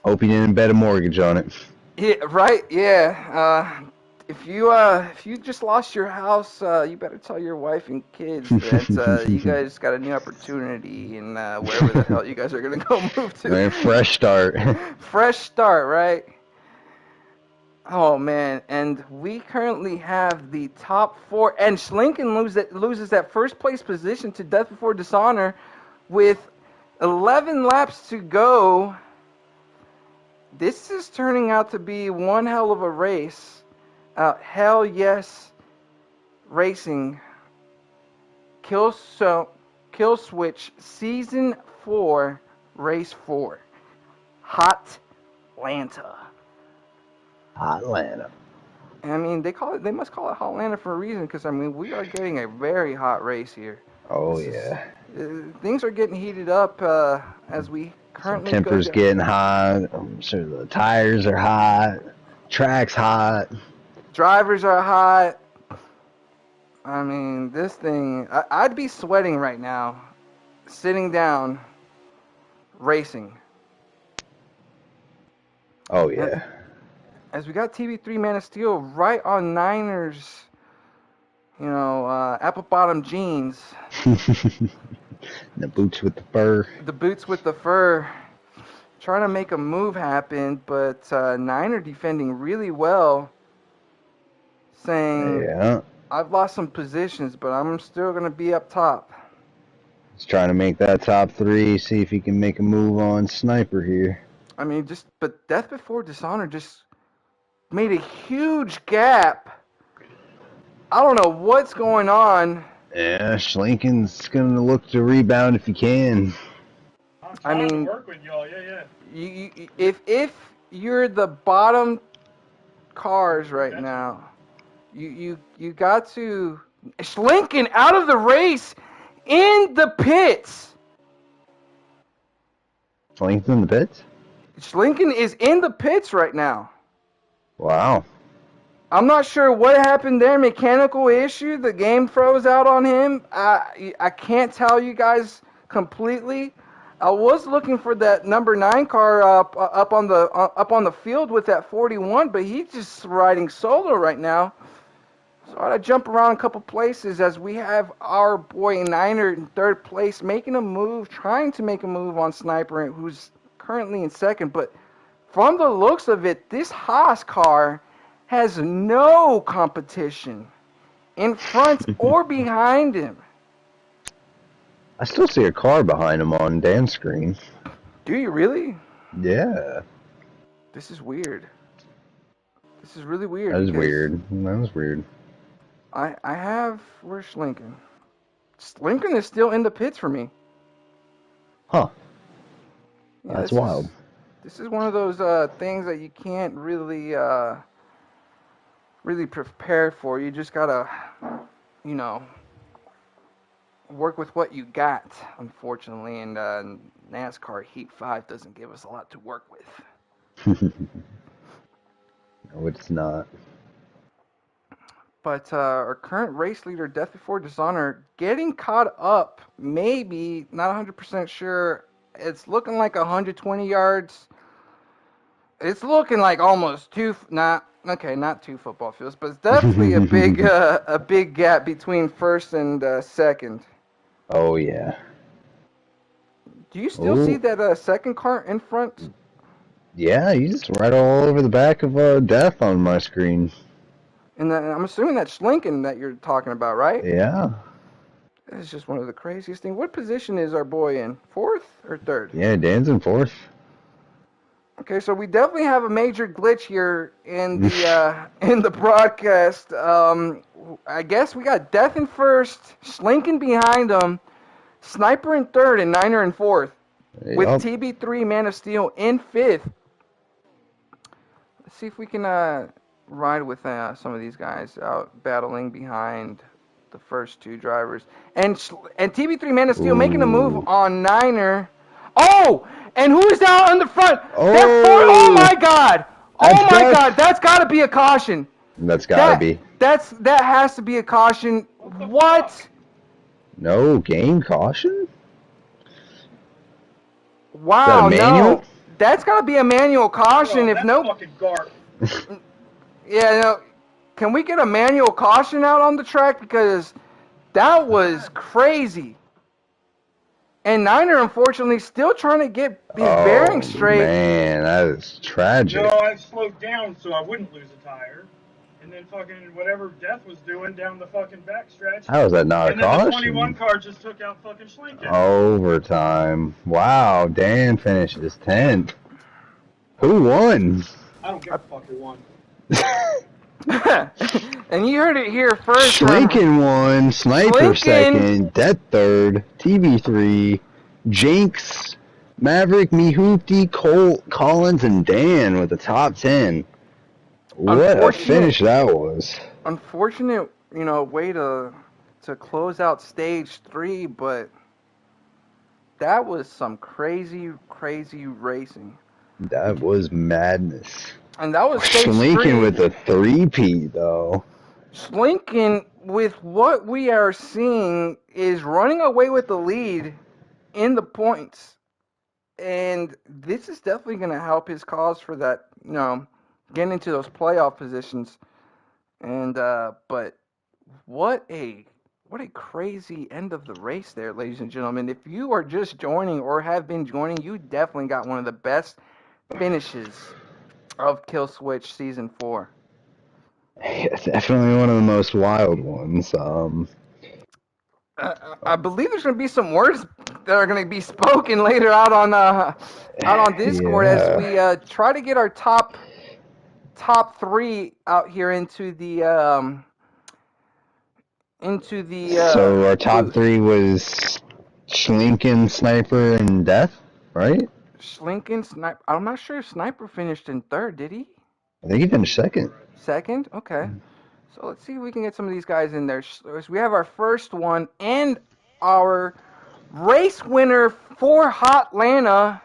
hope you didn't bet a mortgage on it. Yeah, right, yeah. If you just lost your house, you better tell your wife and kids that you guys got a new opportunity in wherever the hell you guys are going to go move to. Right, fresh start. Fresh start, right? Oh, man, and we currently have the top 4, and Schlinken loses that 1st place position to Death Before Dishonor with 11 laps to go. This is turning out to be one hell of a race. Hell yes Racing. KillSwitch Season 4, Race 4. HOTLANTA. HOTLANTA. I mean, they must call it HOTLANTA for a reason, because, I mean, we are getting a very hot race here. Oh, yeah. Things are getting heated up as we currently Temper's getting hot. I'm sure the tires are hot. Track's hot. Drivers are hot. I mean, this thing, I'd be sweating right now, sitting down, racing. Oh, yeah. As we got TV3 Man of Steel right on Niners, apple bottom jeans. The boots with the fur. The boots with the fur. Trying to make a move happen, but Niner defending really well. Saying, yeah, I've lost some positions, but I'm still going to be up top. He's trying to make that top 3, see if he can make a move on Sniper here. I mean, but Death Before Dishonor just made a huge gap. I don't know what's going on. Yeah, Schlinken's going to look to rebound if he can. I mean, to work with y'all, yeah. If you're the bottom cars right now, you got to Schlinken out of the race in the pits. Schlinken's in the pits? Schlinken is in the pits right now. Wow. I'm not sure what happened there. Mechanical issue. The game froze out on him. I can't tell you guys completely. I was looking for that number 9 car up on the field with that 41, but he's just riding solo right now. So I gotta jump around a couple places as we have our boy Niner in third place, making a move, trying to make a move on Sniper, who's currently in second. But from the looks of it, this Haas car has no competition in front or behind him. I still see a car behind him on Dan's screen. Do you really? Yeah. This is weird. This is really weird. That is weird. That was weird. I have, where's Lincoln? Lincoln is still in the pits for me. Huh. Yeah, That's wild. This is one of those things that you can't really prepare for. You just gotta, work with what you got, unfortunately. And NASCAR Heat 5 doesn't give us a lot to work with. No, it's not. But our current race leader, Death Before Dishonor, getting caught up, maybe, not 100% sure. It's looking like 120 yards. It's looking like almost not 2 football fields, but it's definitely a big gap between first and second. Oh, yeah. Do you still see that second car in front? Yeah, he's right all over the back of Death on my screen. And I'm assuming that's Schlinken that you're talking about, right? Yeah. It's just one of the craziest things. What position is our boy in? Fourth or third? Yeah, Dan's in fourth. Okay, so we definitely have a major glitch here in the broadcast. I guess we got Death in first, Schlinken behind him, Sniper in third, and Niner in fourth, with TB3 Man of Steel in fifth. Let's see if we can ride with some of these guys out battling behind the first 2 drivers. And TB3 Man of Steel making a move on Niner. Oh! And who is down on the front? Oh my God! Oh my God! That's got to be a caution. That's got to be. That has to be a caution. What? No game caution? Wow! No, that's got to be a manual caution. If no, fucking garbage. Yeah, no. Can we get a manual caution out on the track, because that was crazy. And Niner, unfortunately, still trying to get his bearings straight. Man, that is tragic. No, I slowed down so I wouldn't lose a tire. And then fucking whatever Death was doing down the fucking backstretch. How is that not a caution? And then the 21 car just took out fucking Schlinken. Overtime. Wow, Dan finishes 10th. Who won? I don't give a fuck who won. And you heard it here first. Schlinken won, Sniper second, Death third, TB3, Jinx, Maverick, Mihoopty, Collins, and Dan with the top 10. What a finish that was. Unfortunate, way to close out stage 3, but that was some crazy, crazy racing. That was madness. And that was stage Schlinken with a 3-peat, though. Schlinken, with what we are seeing, is running away with the lead in the points. And this is definitely going to help his cause for that, getting into those playoff positions. And but what a crazy end of the race there, ladies and gentlemen. If you are just joining or have been joining, you definitely got one of the best finishes of KillSwitch Season 4. It's definitely one of the most wild ones. I believe there's going to be some words that are going to be spoken later out on Discord as we try to get our top 3 out here into the So our top 3 was Schlinken, Sniper, and Death, right? Schlinken, Sniper. I'm not sure if Sniper finished in third, did he? I think he finished second. Second? Okay. So let's see if we can get some of these guys in there. So we have our first one and our race winner for HOTLANTA,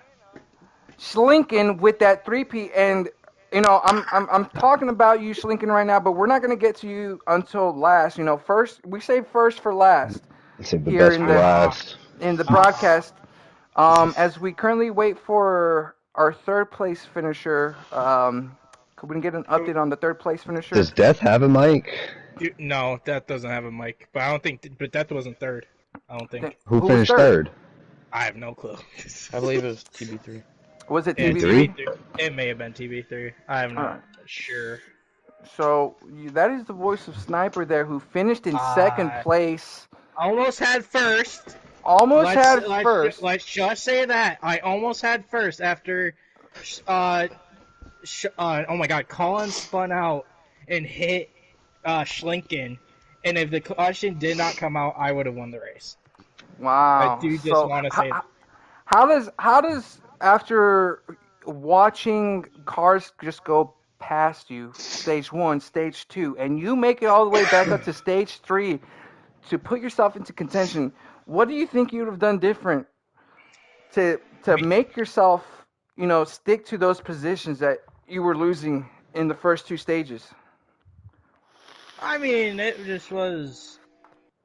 Schlinken with that three-peat, and I'm talking about you, Schlinken, right now, but we're not gonna get to you until last. First we save first for last Save the here best in for the last. in the Ah, broadcast. As we currently wait for our third place finisher, could we get an update on the third place finisher? Does Death have a mic? No, Death doesn't have a mic, but I don't think. But Death wasn't third. I don't think. Who Who was finished third? third? I have no clue. I believe it was TB3. Was it Yeah, TB3? TB3? TB3. It may have been TB3. I'm All not right. sure. So that is the voice of Sniper there, who finished in second I place. almost had first. Almost Let's had let's first. let's just say that I almost had first after, uh, oh my God, Colin spun out and hit Schlinken, and if the caution did not come out, I would have won the race. I Wow. do just So want to say that. how does after watching cars just go past you, stage one, stage two, and you make it all the way back up to stage three to put yourself into contention, what do you think you would have done different to make yourself, stick to those positions that you were losing in the first two stages? I mean, it just was.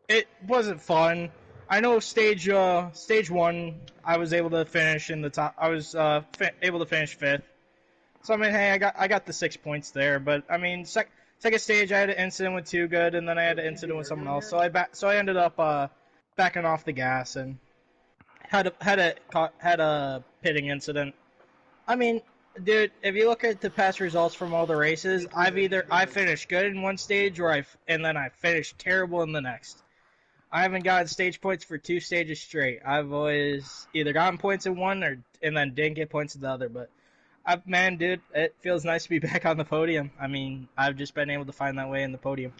It wasn't fun. I know stage one, I was able to finish in the top. I was able to finish fifth. So I mean, hey, I got the 6 points there. But I mean, second stage, I had an incident with Too Good, and then I had an incident with someone else. So I ended up backing off the gas and had a pitting incident. I mean, dude, if you look at the past results from all the races, I finished good in one stage, and then I finished terrible in the next. I haven't gotten stage points for 2 stages straight. I've always either gotten points in one and then didn't get points in the other. But man, dude, it feels nice to be back on the podium. I mean, I've just been able to find that way in the podium,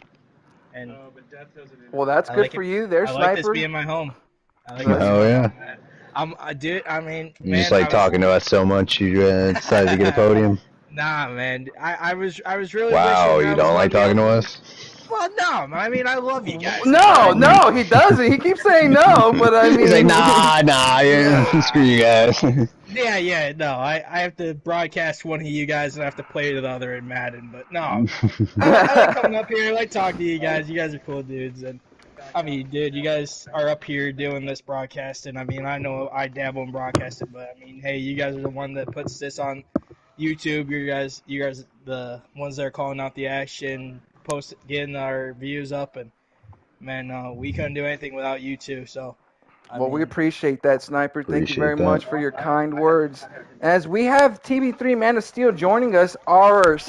and oh, but Death has it in Well, him. that's I good like for it. you there, I like this Sniper. being my home. I like it That's being Oh my yeah. home. Dude. I mean, You just man, like talking to us so much you decided to get a podium? Nah, man. I was really Wow, wishing you I was don't one like of the talking to other. us? Well, no, I mean I love you guys. That's No, why. no, he doesn't. He keeps saying no, but I He's like, mean, nah, yeah, screw Nah. you guys. Yeah. No, I have to broadcast one of you guys and I have to play the other in Madden. But no, I like coming up here. I like talking to you guys. You guys are cool dudes, and I mean, dude, you guys are up here doing this broadcasting. I mean, I know I dabble in broadcasting, but I mean, hey, you guys are the one that puts this on YouTube. You guys, the ones that are calling out the action, getting our views up, and man, we couldn't do anything without you two. So, I well, we mean, appreciate that, Sniper. Thank you very Appreciate that. much for your kind words. As we have TB3 Man of Steel joining us, our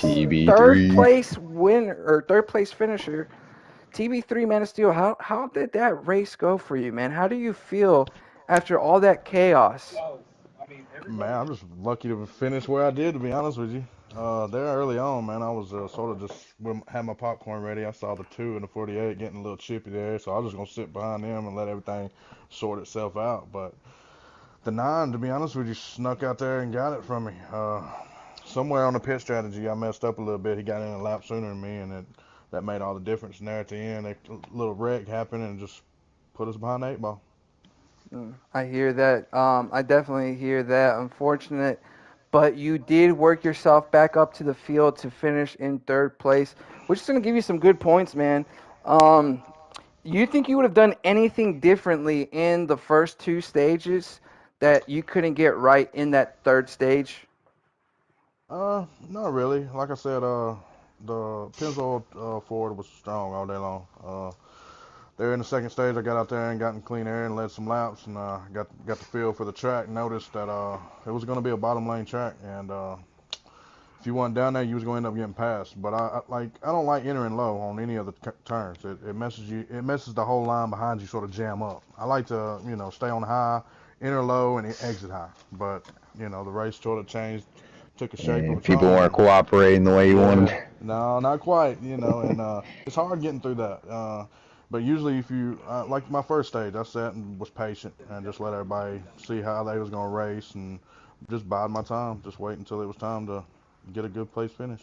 third TB3. place winner or third place finisher, TB3 Man of Steel. How did that race go for you, man? How do you feel after all that chaos? Man, I'm just lucky to finish where I did, to be honest with you. There early on, man, I was sort of just had my popcorn ready. I saw the 2 and the 48 getting a little chippy there, so I was just gonna sit behind them and let everything sort itself out. But the 9, to be honest with you, snuck out there and got it from me. Somewhere on the pit strategy, I messed up a little bit. He got in a lap sooner than me, and that made all the difference. And there at the end, a little wreck happened and just put us behind the 8 ball. I hear that. I definitely hear that. Unfortunate, but you did work yourself back up to the field to finish in third place, which is going to give you some good points, man. Um, you think you would have done anything differently in the first two stages that you couldn't get right in that third stage? Not really. Like I said, the Pennzoil Ford was strong all day long. There in the second stage, I got out there and got in clean air and led some laps, and got the feel for the track. Noticed that it was going to be a bottom lane track, and if you went down there, you was going to end up getting passed. But I don't like entering low on any of the turns. It messes you. It messes the whole line behind you sort of jam up. I like to stay on high, enter low, and exit high. But the race sort of changed, took a shape of And its people own, weren't and cooperating the way you yeah, wanted. no, not quite, and it's hard getting through that. But usually, if you like my first stage, I sat and was patient and just let everybody see how they was gonna race and just bide my time, just wait until it was time to get a good place finish.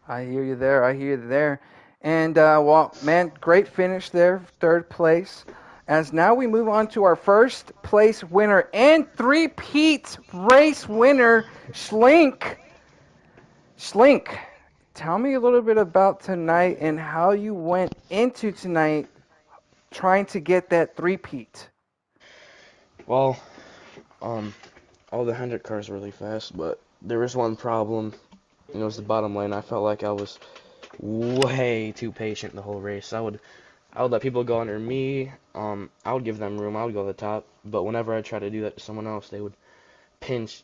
I hear you there. I hear you there. And well, man, great finish there, third place. as now we move on to our first place winner and three-peat race winner, Schlink. Schlink, tell me a little bit about tonight and how you went into tonight trying to get that three-peat. Well, all the Hendrick cars were really fast, but there was one problem. And it was the bottom lane. I felt like I was way too patient the whole race. I would let people go under me. I would give them room. I would go to the top. But whenever I tried to do that to someone else, they would pinch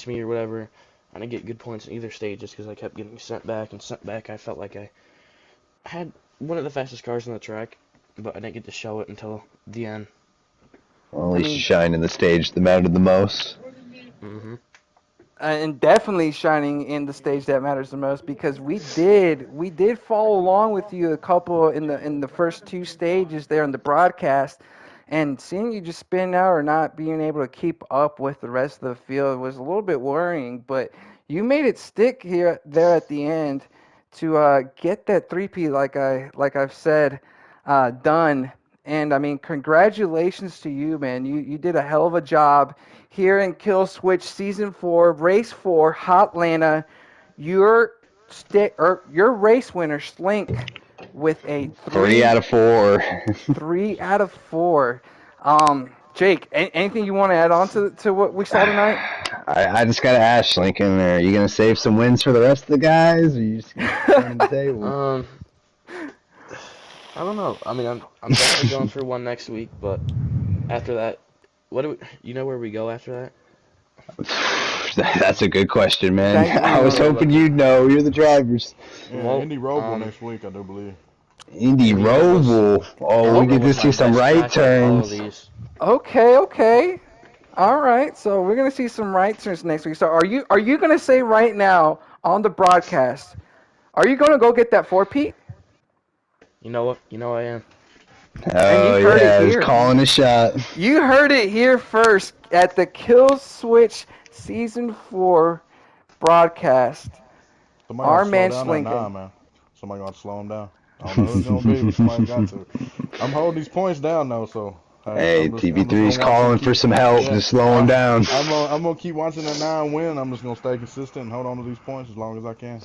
me or whatever. And I get good points in either stage just because I kept getting sent back and sent back. I felt like I had one of the fastest cars on the track, but I didn't get to show it until the end. Well, at least you shine in the stage that mattered the most. Mm-hmm. And definitely shining in the stage that matters the most, because we did follow along with you a couple in the first two stages there in the broadcast, and seeing you just spin out or not being able to keep up with the rest of the field was a little bit worrying, but you made it stick there at the end to get that 3P like I've said done. And I mean, congratulations to you, man. You did a hell of a job here in KillSwitch Season 4, Race 4, HOTLANTA. Your race winner, Slink, with a 3 out of 4. 3 out of 4. Jake, anything you want to add on to what we saw tonight? I just gotta ask, Lincoln, are you gonna save some wins for the rest of the guys, or are you just gonna keep running the table? I don't know. I mean, I'm definitely going for one next week, but after that, you know where we go after that? That's a good question, man. Thank I was you. hoping you'd know. You're the drivers. Yeah, Well, Indy Roval next week, I do believe. Indy Roval. Oh, we get to see some right turns. Okay. All right, so we're gonna see some right turns next week. So are you gonna say right now on the broadcast, are you gonna go get that 4-peat? You know what? You know I am. And you Oh, heard it yeah, he's here. calling a shot. You heard it here first at the KillSwitch Season 4 broadcast. Somebody got Our to slow man down that 9, Schlinken. man. Somebody got to slow him down. I don't know who it's going to be, but somebody got to. I'm holding these points down, though, so... Hey, I'm just TB3's gonna calling for some help. Yeah, Just slow him down. I'm gonna keep watching that 9 win. I'm just gonna stay consistent and hold on to these points as long as I can.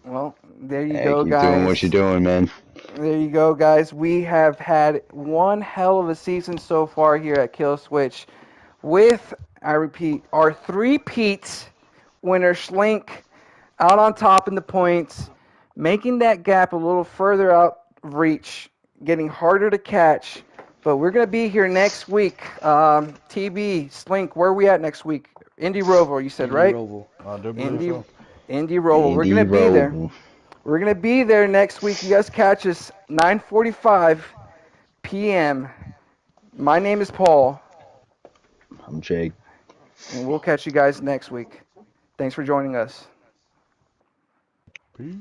Well, there you Hey, go, keep doing what you're guys. doing, man. There you go, guys. We have had one hell of a season so far here at KillSwitch with, I repeat, our three-peat winner Schlink out on top in the points, making that gap a little further out of reach, getting harder to catch. But we're going to be here next week. TB, Slink, where are we at next week? Indy Rover, you said, Indy right? Roval. I do believe so. Indy Rover. We're going Indy to be there. Roval. We're going to be there next week. You guys catch us 9:45 p.m. My name is Paul, I'm Jake. and we'll catch you guys next week. Thanks for joining us. Peace.